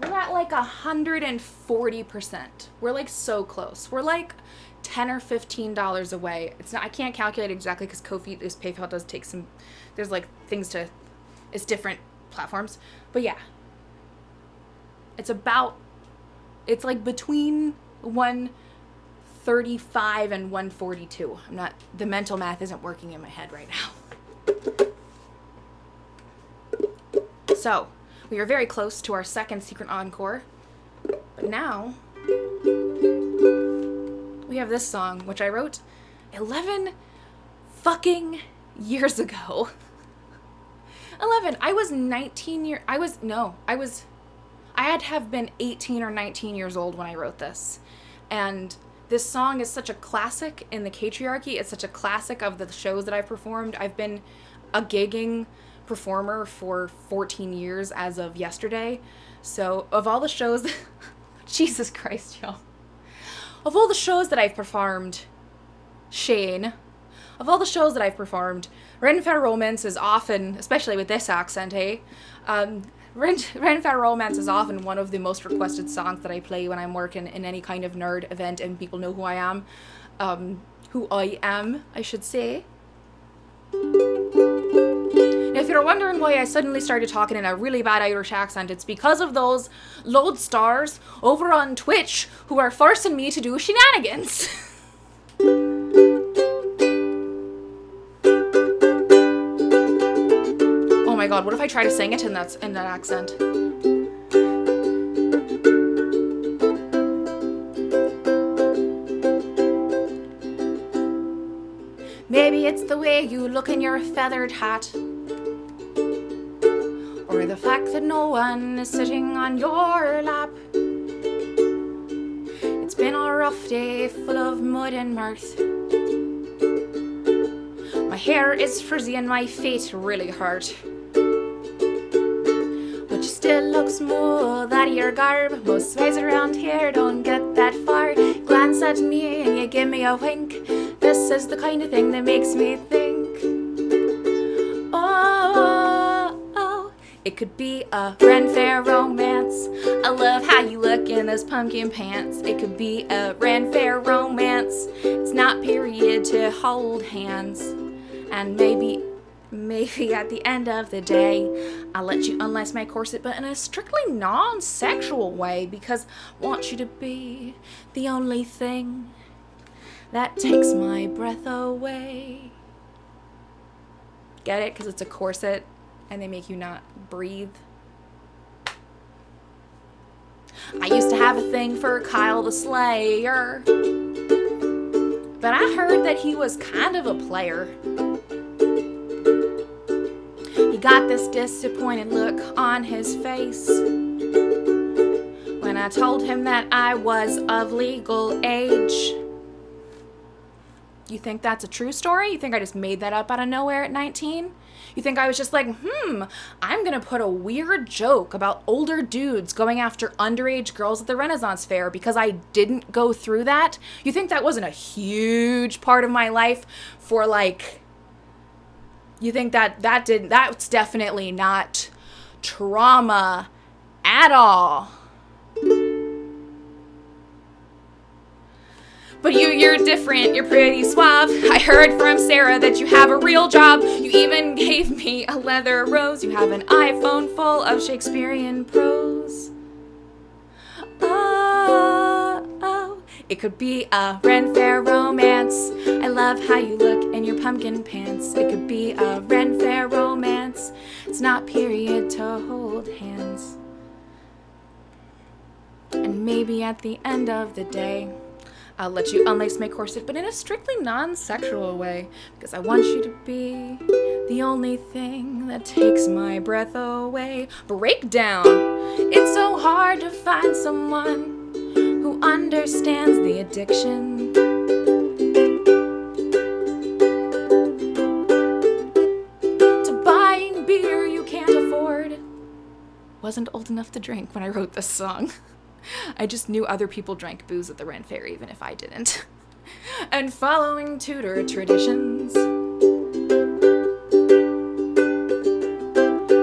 We're at like 140%. We're like so close. We're like $10 or $15 away. It's not, I can't calculate exactly because Ko-fi, this PayPal does take some, there's like things to, it's different platforms. But yeah, it's like between 135 and 142. The mental math isn't working in my head right now. So, we are very close to our second secret encore. But now, we have this song, which I wrote 11 fucking years ago. 11. I had to have been 18 or 19 years old when I wrote this. And this song is such a classic in the Catriarchy. It's such a classic of the shows that I've performed. I've been a gigging performer for 14 years as of yesterday. So of all the shows, Jesus Christ, y'all. Of all the shows that I've performed, Ren Fair Romance is often, especially with this accent, Ren Fair Romance is often one of the most requested songs that I play when I'm working in any kind of nerd event and people know who I am. I should say. Now, if you're wondering why I suddenly started talking in a really bad Irish accent, it's because of those lodestars over on Twitch who are forcing me to do shenanigans. Oh my god, what if I try to sing it in that accent? Maybe it's the way you look in your feathered hat, or the fact that no one is sitting on your lap. It's been a rough day full of mud and mirth. My hair is frizzy and my feet really hurt. But you still look smooth out of your garb. Most guys around here don't get that far. Glance at me and you give me a wink. This is the kind of thing that makes me think, oh, it could be a Ren Fair romance. I love how you look in those pumpkin pants. It could be a Ren Fair romance. It's not period to hold hands. And maybe at the end of the day, I'll let you unlace my corset, but in a strictly non-sexual way, because I want you to be the only thing that takes my breath away. Get it? Because it's a corset and they make you not breathe. I used to have a thing for Kyle the Slayer, but I heard that he was kind of a player. He got this disappointed look on his face when I told him that I was of legal age. You think that's a true story? You think I just made that up out of nowhere at 19? You think I was just like, I'm gonna put a weird joke about older dudes going after underage girls at the Renaissance Fair because I didn't go through that? You think that wasn't a huge part of my life for like, you think that's definitely not trauma at all. But you're different, you're pretty suave. I heard from Sarah that you have a real job. You even gave me a leather rose. You have an iPhone full of Shakespearean prose. Oh, it could be a Ren Fair romance. I love how you look in your pumpkin pants. It could be a Ren Fair romance. It's not period to hold hands. And maybe at the end of the day, I'll let you unlace my corset, but in a strictly non-sexual way, because I want you to be the only thing that takes my breath away. Breakdown. It's so hard to find someone who understands the addiction. To buying beer you can't afford. Wasn't old enough to drink when I wrote this song. I just knew other people drank booze at the Ren Fair, even if I didn't. And following Tudor traditions.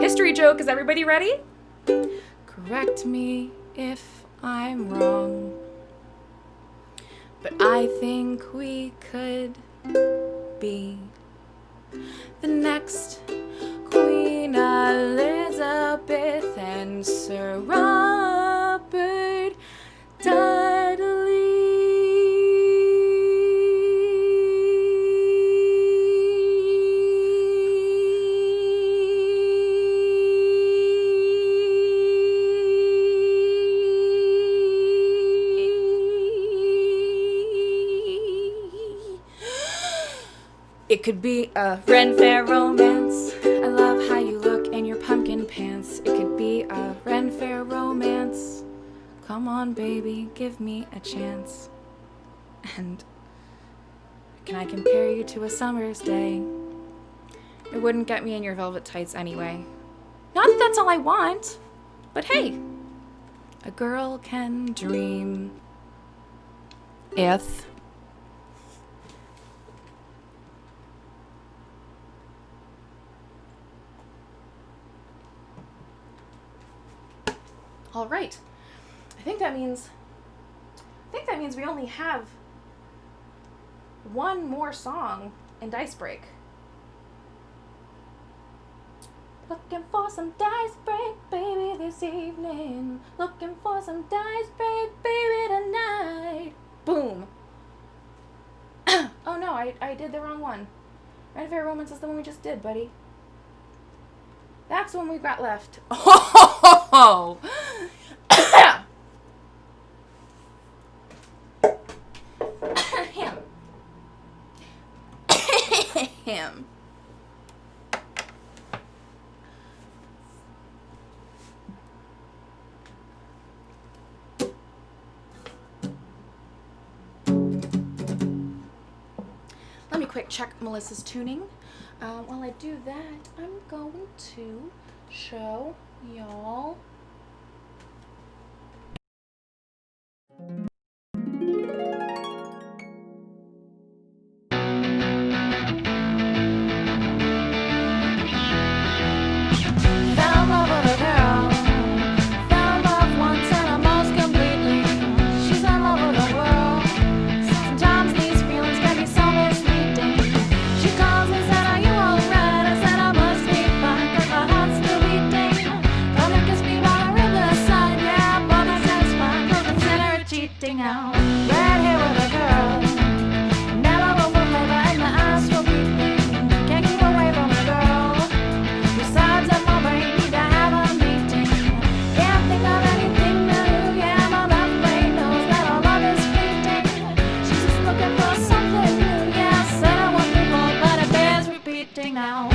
History joke, is everybody ready? Correct me if I'm wrong, but I think we could be the next Queen Elizabeth and Sir Robert Dudley. It could be a Ren Fair romance. I love how you look in your pumpkin pants. It could be a Ren Fair romance. Come on, baby, give me a chance. And can I compare you to a summer's day? It wouldn't get me in your velvet tights anyway. Not that that's all I want, but hey, a girl can dream. If all right, I think that means we only have one more song in Dice Break. Looking for some dice break, baby, this evening. Looking for some dice break, baby, tonight. Boom. Oh no, I did the wrong one. Red Fair Romance is the one we just did, buddy. That's the one we got left. Oh! Him. Let me quick check Melissa's tuning. While I do that, I'm going to show y'all now. Red hair with a curl, never will for flavor and the eyes for beating. Can't keep away from a girl. Besides in my brain, need to have a meeting. Can't think of anything new. Yeah, my left brain knows that our love is fleeting. She's just looking for something new. Yeah, I said I want before, but it bears repeating now.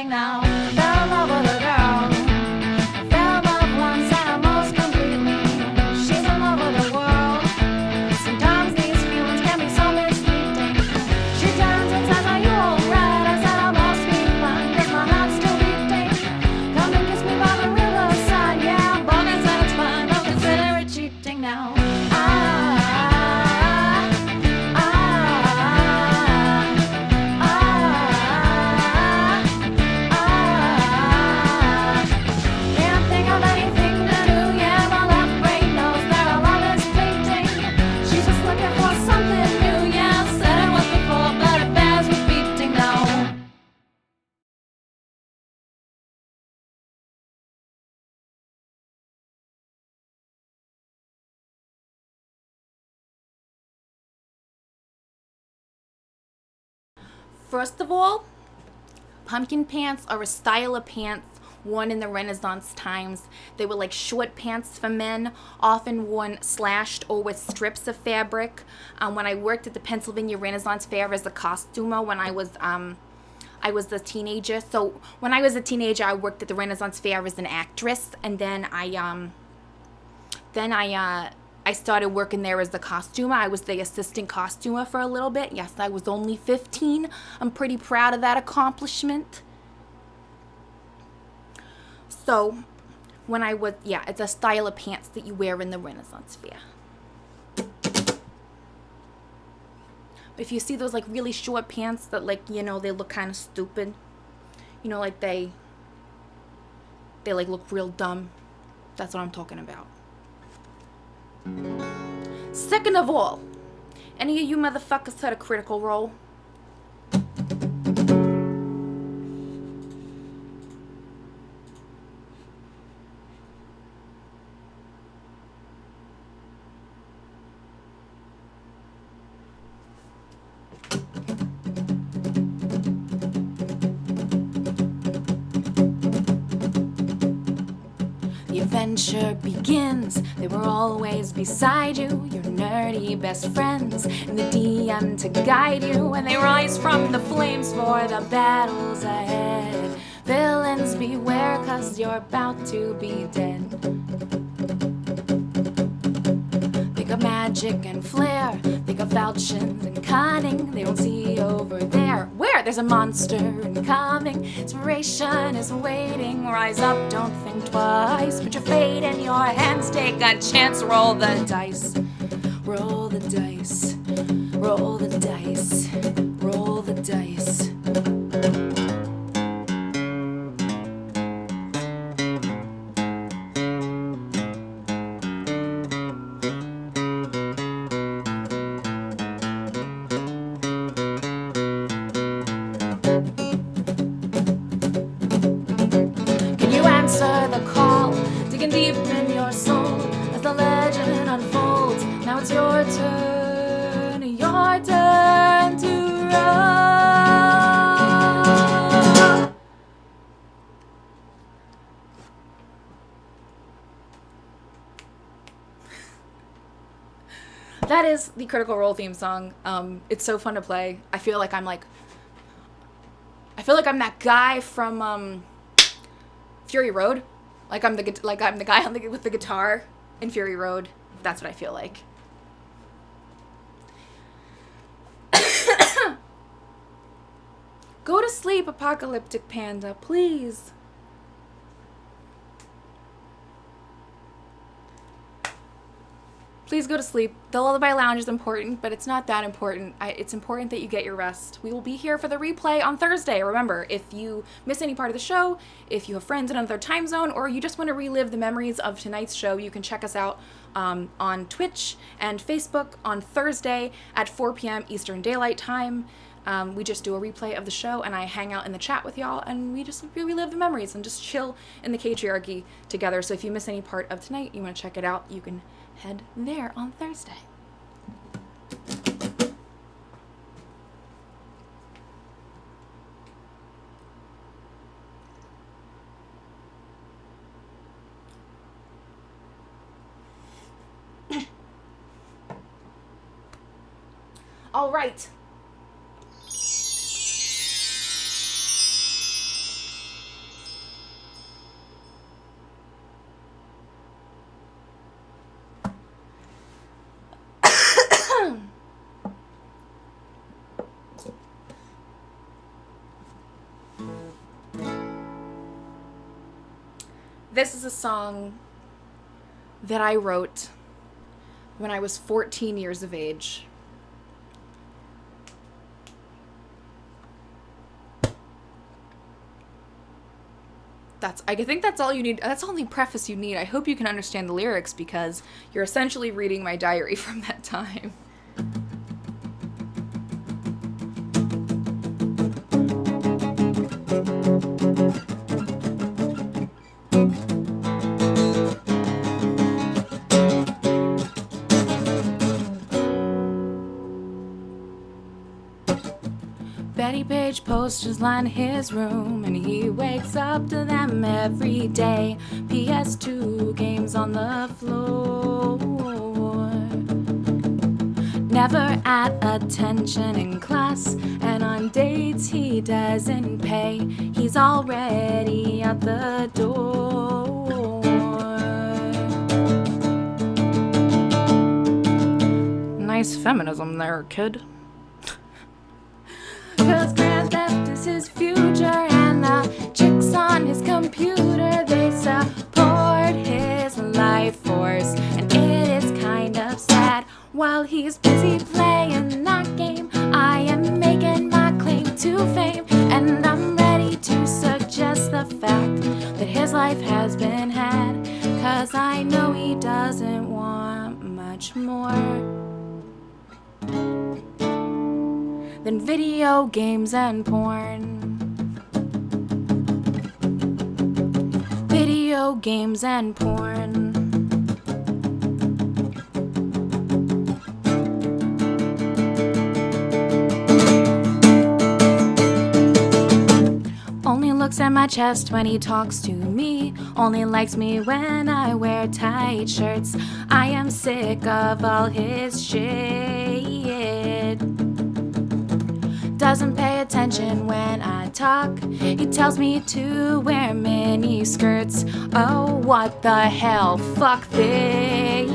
Now, fell in love with a girl. Fell in love once and almost completely. She's in love with the world. Sometimes these feelings can be so misleading. She turns and says, "Are you alright?" I said, "I must be fine, 'cause my heart's still beating." Come and kiss me by the riverside. Yeah, I'm bugging, said it's fine. Don't consider it cheating now. First of all, pumpkin pants are a style of pants worn in the Renaissance times. They were like short pants for men, often worn slashed or with strips of fabric. When I worked at the Pennsylvania Renaissance Fair as a costumer when I was a teenager. So when I was a teenager, I worked at the Renaissance Fair as an actress, and then I started working there as the costumer. I was the assistant costumer for a little bit. Yes, I was only 15. I'm pretty proud of that accomplishment. So, it's a style of pants that you wear in the Renaissance Fair. If you see those like really short pants that they look kind of stupid. Like they like look real dumb. That's what I'm talking about. Second of all, any of you motherfuckers had a Critical Role? adventure begins. They were always beside you, your nerdy best friends, and the DM to guide you. And they rise from the flames for the battles ahead. Villains beware, 'cause you're about to be dead. They got magic and flair, they got falchions and cunning. They don't see over there where there's a monster incoming. Inspiration is waiting, rise up, don't think twice. Put your fate in your hands, take a chance, roll the dice. Roll the dice, roll the dice, roll the dice. Answer the call, digging deep in your soul as the legend unfolds. Now it's your turn to roll. That is the Critical Role theme song. It's so fun to play. I feel like I'm that guy from Fury Road, like I'm the guy with the guitar in Fury Road. That's what I feel like. Go to sleep, Apocalyptic Panda, please. Please go to sleep. The Lullaby Lounge is important, but it's not that important. It's important that you get your rest. We will be here for the replay on Thursday. Remember, if you miss any part of the show, if you have friends in another time zone, or you just want to relive the memories of tonight's show, you can check us out on Twitch and Facebook on Thursday at 4 p.m. Eastern Daylight Time. We just do a replay of the show, and I hang out in the chat with y'all, and we just relive the memories and just chill in the Catriarchy together. So if you miss any part of tonight, you want to check it out, you can head there on Thursday. All right. This is a song that I wrote when I was 14 years of age. I think that's all you need. That's the only preface you need. I hope you can understand the lyrics because you're essentially reading my diary from that time. Betty Page posters line his room, and he wakes up to them every day. PS2 games on the floor. Never at attention in class, and on dates he doesn't pay. He's already at the door. Nice feminism there, kid. 'Cause Grand Theft is his future, and the chicks on his computer, they support his life force, and it is kind of sad. While he's busy playing that game, I am making my claim to fame, and I'm ready to suggest the fact that his life has been had, 'cause I know he doesn't want much more than video games and porn. Video games and porn. Only look looks at my chest when he talks to me. Only likes me when I wear tight shirts. I am sick of all his shit. Doesn't pay attention when I talk. He tells me to wear mini skirts. Oh, what the hell? Fuck this.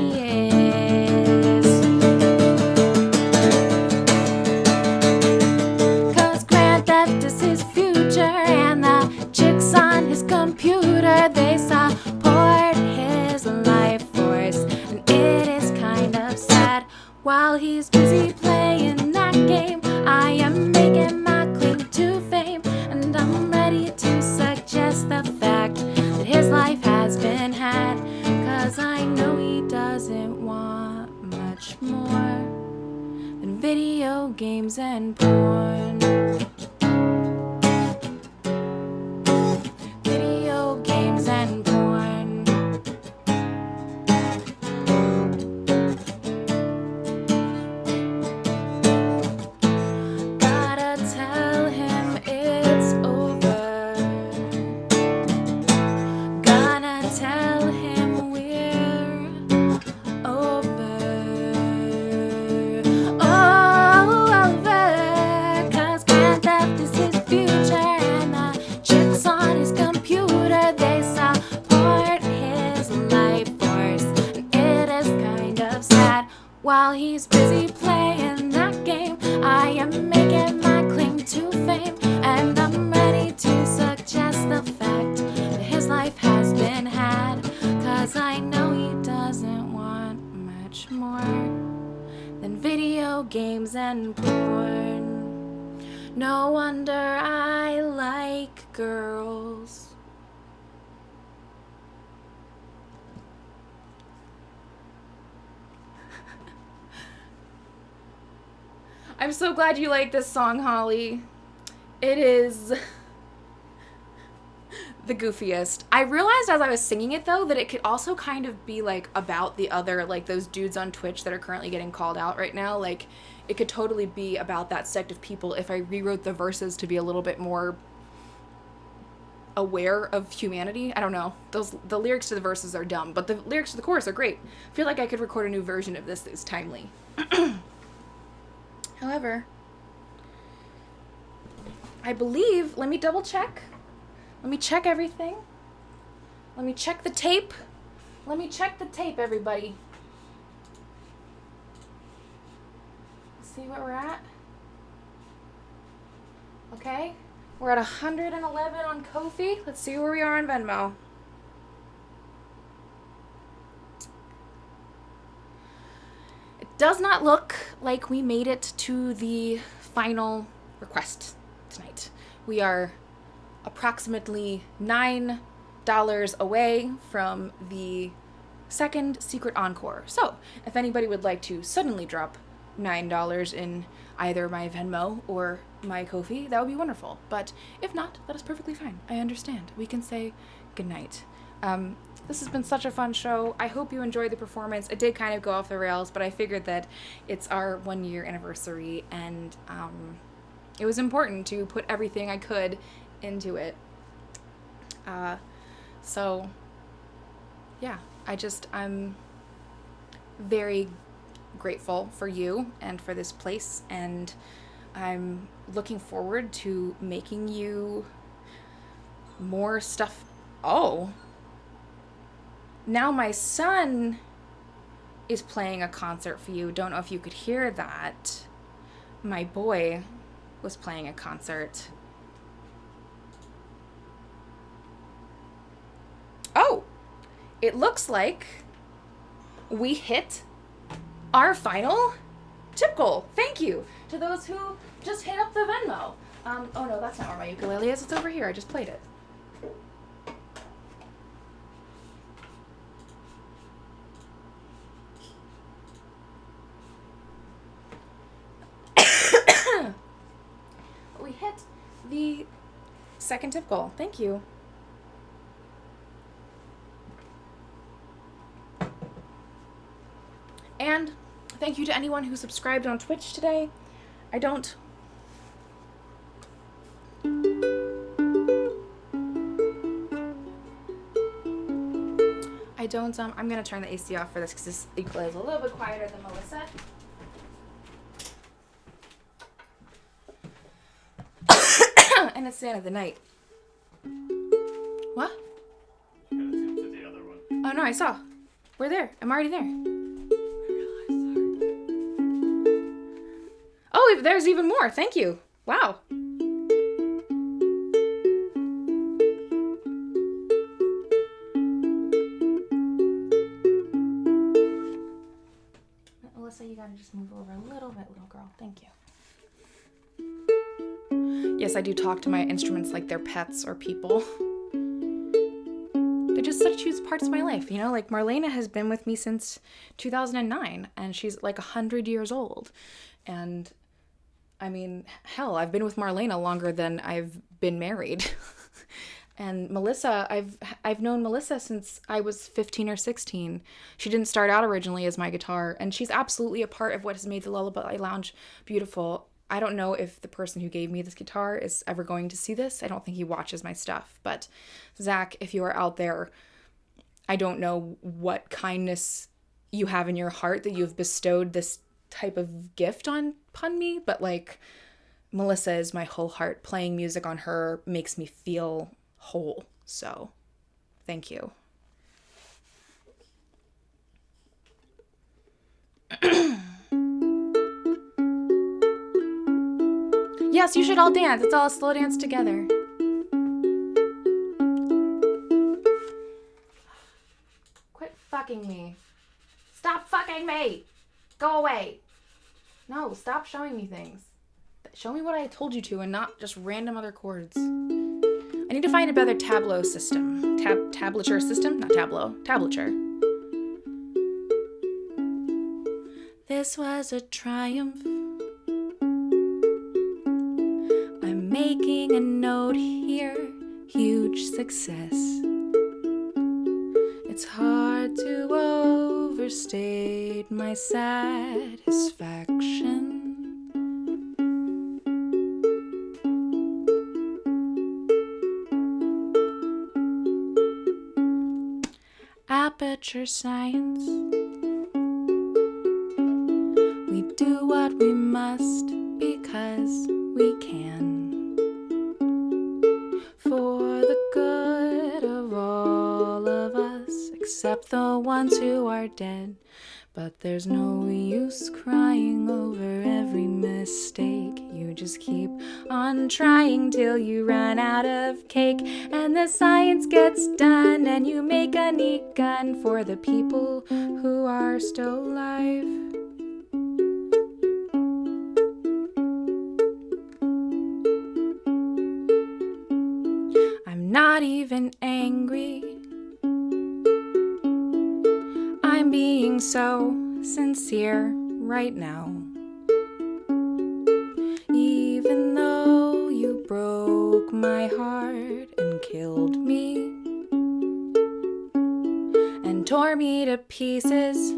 Cause Grand Theft is his future, and the chicks on his computer, they support his life force. And it is kind of sad. While he's busy playing that game, I am making my claim to fame. And I'm ready to suggest the fact that his life has been had. Cause I know he doesn't want much more than video games and porn. Video games and porn. Gotta tell him it's over. Gonna tell him we're over. Oh, over. Cause Grand Theft is his future, and the chicks on his computer, they support his life force. And it is kind of sad. While he's busy playing that game, I am making my claim to fame. And I'm ready to suggest the fact that his life has been had. Cause I know he doesn't want much more than video games and porn. No wonder I like girls. I'm so glad you like this song, Holly. It is the goofiest. I realized as I was singing it, though, that it could also kind of be, like, about the other, like, those dudes on Twitch that are currently getting called out right now. Like, it could totally be about that sect of people if I rewrote the verses to be a little bit more aware of humanity. I don't know. The lyrics to the verses are dumb, but the lyrics to the chorus are great. I feel like I could record a new version of this that is timely. However, I believe, let me double check. Let me check everything. Let me check the tape. Let me check the tape, everybody. Let's see where we're at. Okay. We're at 111 on Ko-fi. Let's see where we are on Venmo. Does not look like we made it to the final request tonight. We are approximately $9 away from the second secret encore. So, if anybody would like to suddenly drop $9 in either my Venmo or my Ko-fi, that would be wonderful. But if not, that is perfectly fine. I understand. We can say goodnight. This has been such a fun show. I hope you enjoyed the performance. It did kind of go off the rails, but I figured that it's our 1-year anniversary, and it was important to put everything I could into it. So, yeah, I'm very grateful for you and for this place, and I'm looking forward to making you more stuff. Oh. Now my son is playing a concert for you. Don't know if you could hear that. My boy was playing a concert. Oh, it looks like we hit our final tip goal. Thank you to those who just hit up the Venmo. Oh no, that's not where my ukulele is. It's over here. I just played it. We hit the second tip goal. Thank you. And thank you to anyone who subscribed on Twitch today. I don't I don't, I'm gonna turn the AC off for this because this equally is a little bit quieter than Melissa. And it's the end of the night. What? Oh no, I saw. We're there. I'm already there. Oh, there's even more. Thank you. Wow. Alyssa, you gotta just move over a little bit, little girl. Thank you. Yes, I do talk to my instruments like they're pets or people. They're just such huge parts of my life, you know? Like, Marlena has been with me since 2009, and she's like 100 years old. And, I mean, hell, I've been with Marlena longer than I've been married. And Melissa, I've known Melissa since I was 15 or 16. She didn't start out originally as my guitar, and she's absolutely a part of what has made the Lullaby Lounge beautiful. I don't know if the person who gave me this guitar is ever going to see this. I don't think he watches my stuff. But Zach, if you are out there, I don't know what kindness you have in your heart that you've bestowed this type of gift upon me. But like, Melissa is my whole heart. Playing music on her makes me feel whole. So thank you. Yes, you should all dance. Let's all slow dance together. Quit fucking me. Stop fucking me. Go away. No, stop showing me things. Show me what I told you to and not just random other chords. I need to find a better tableau system. Tablature system? Not tableau. Tablature. This was a triumph. I'm making a note here. Huge success. It's hard to overstate my satisfaction. Aperture science. We do what we must because we can. For the good of all of us, except the ones who are dead. But there's no use crying over every mistake. You just keep on trying till you run out of cake. And the science gets done and you make a neat gun for the people who are still alive. I'm not even angry. I'm being so sincere right now. Even though you broke my heart and killed me and tore me to pieces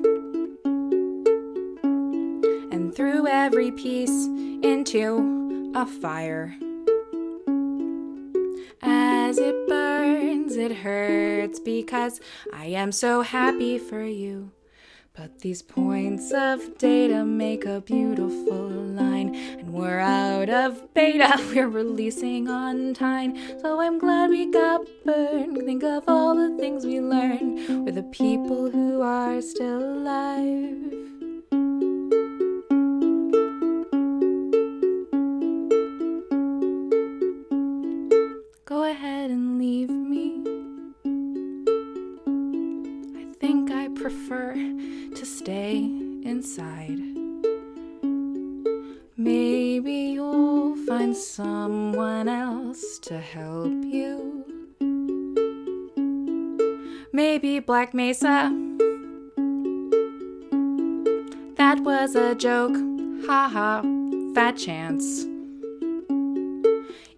and threw every piece into a fire. As it burns, it hurts because I am so happy for you. But these points of data make a beautiful line. And we're out of beta, we're releasing on time. So I'm glad we got burned. Think of all the things we learned with the people who are still alive. Go ahead and leave me. I think I prefer to stay inside. Maybe you'll find someone else to help you. Maybe Black Mesa. That was a joke. Haha, fat chance.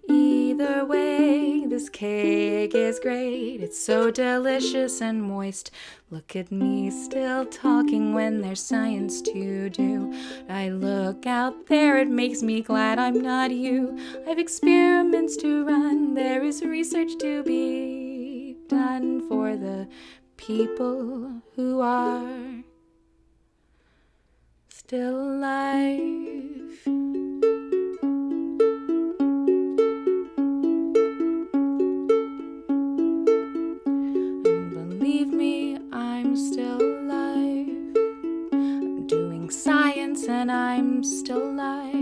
Either way, this cake is great. It's so delicious and moist. Look at me still talking when there's science to do. I look out there, it makes me glad I'm not you. I've experiments to run. There is research to be done for the people who are still alive. And believe me, I'm still alive. I'm doing science and I'm still alive.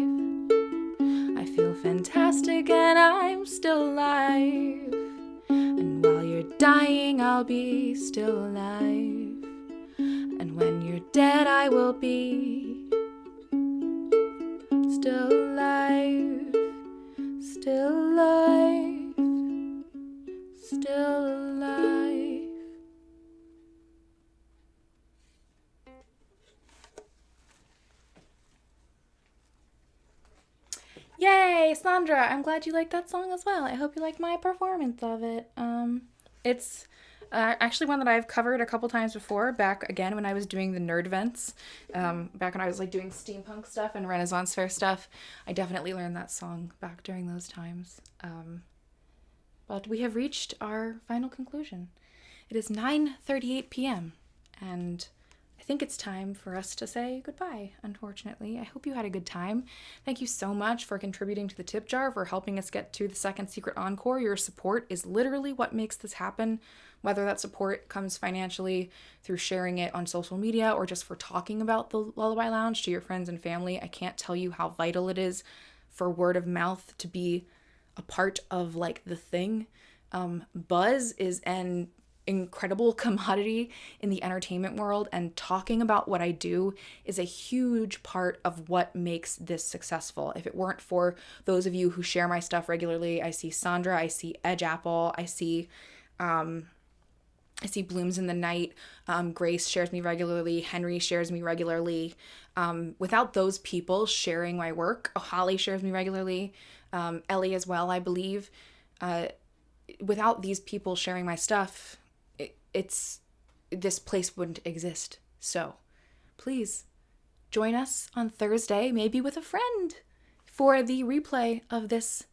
I feel fantastic and I'm still alive. And while you're dying, I'll be still alive. And when you're dead, I will be still alive, still alive, still alive. Yay, Sandra! I'm glad you liked that song as well. I hope you liked my performance of it. It's actually one that I've covered a couple times before, back again when I was doing the nerd events, back when I was like doing steampunk stuff and Renaissance fair stuff. I definitely learned that song back during those times. But we have reached our final conclusion. It is 9:38 p.m. and I think it's time for us to say goodbye, unfortunately. I hope you had a good time. Thank you so much for contributing to the tip jar, for helping us get to the second secret encore. Your support is literally what makes this happen, whether that support comes financially through sharing it on social media or just for talking about the Lullaby Lounge to your friends and family. I can't tell you how vital it is for word of mouth to be a part of like the thing. Buzz is an incredible commodity in the entertainment world, and talking about what I do is a huge part of what makes this successful. If it weren't for those of you who share my stuff regularly, I see Sandra, I see Edge Apple, I see Blooms in the Night, Grace shares me regularly, Henry shares me regularly. Without those people sharing my work, Holly shares me regularly, Ellie as well, I believe. Without these people sharing my stuff, this place wouldn't exist. So please join us on Thursday, maybe with a friend, for the replay of this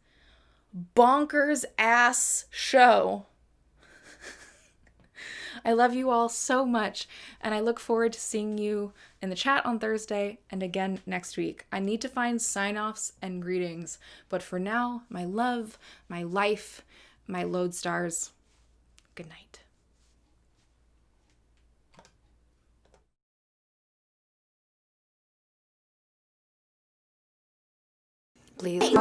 bonkers ass show. I love you all so much, and I look forward to seeing you in the chat on Thursday and again next week. I need to find sign-offs and greetings, but for now, my love, my life, my lodestars, good night. Please. We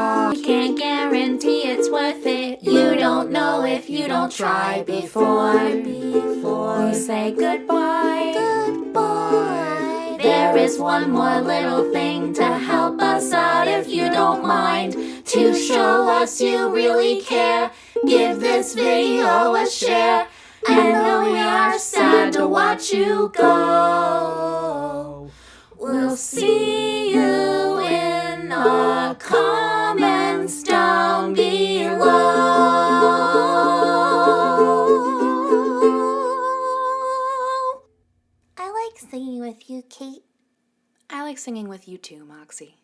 can't guarantee it's worth it. You don't know if you don't try before we say goodbye. There is one more little thing to help us out if you don't mind. To show us you really care, give this video a share. I know we are sad to watch you go. We'll see you in the comments down below. I like singing with you, Kate. I like singing with you too, Moxie.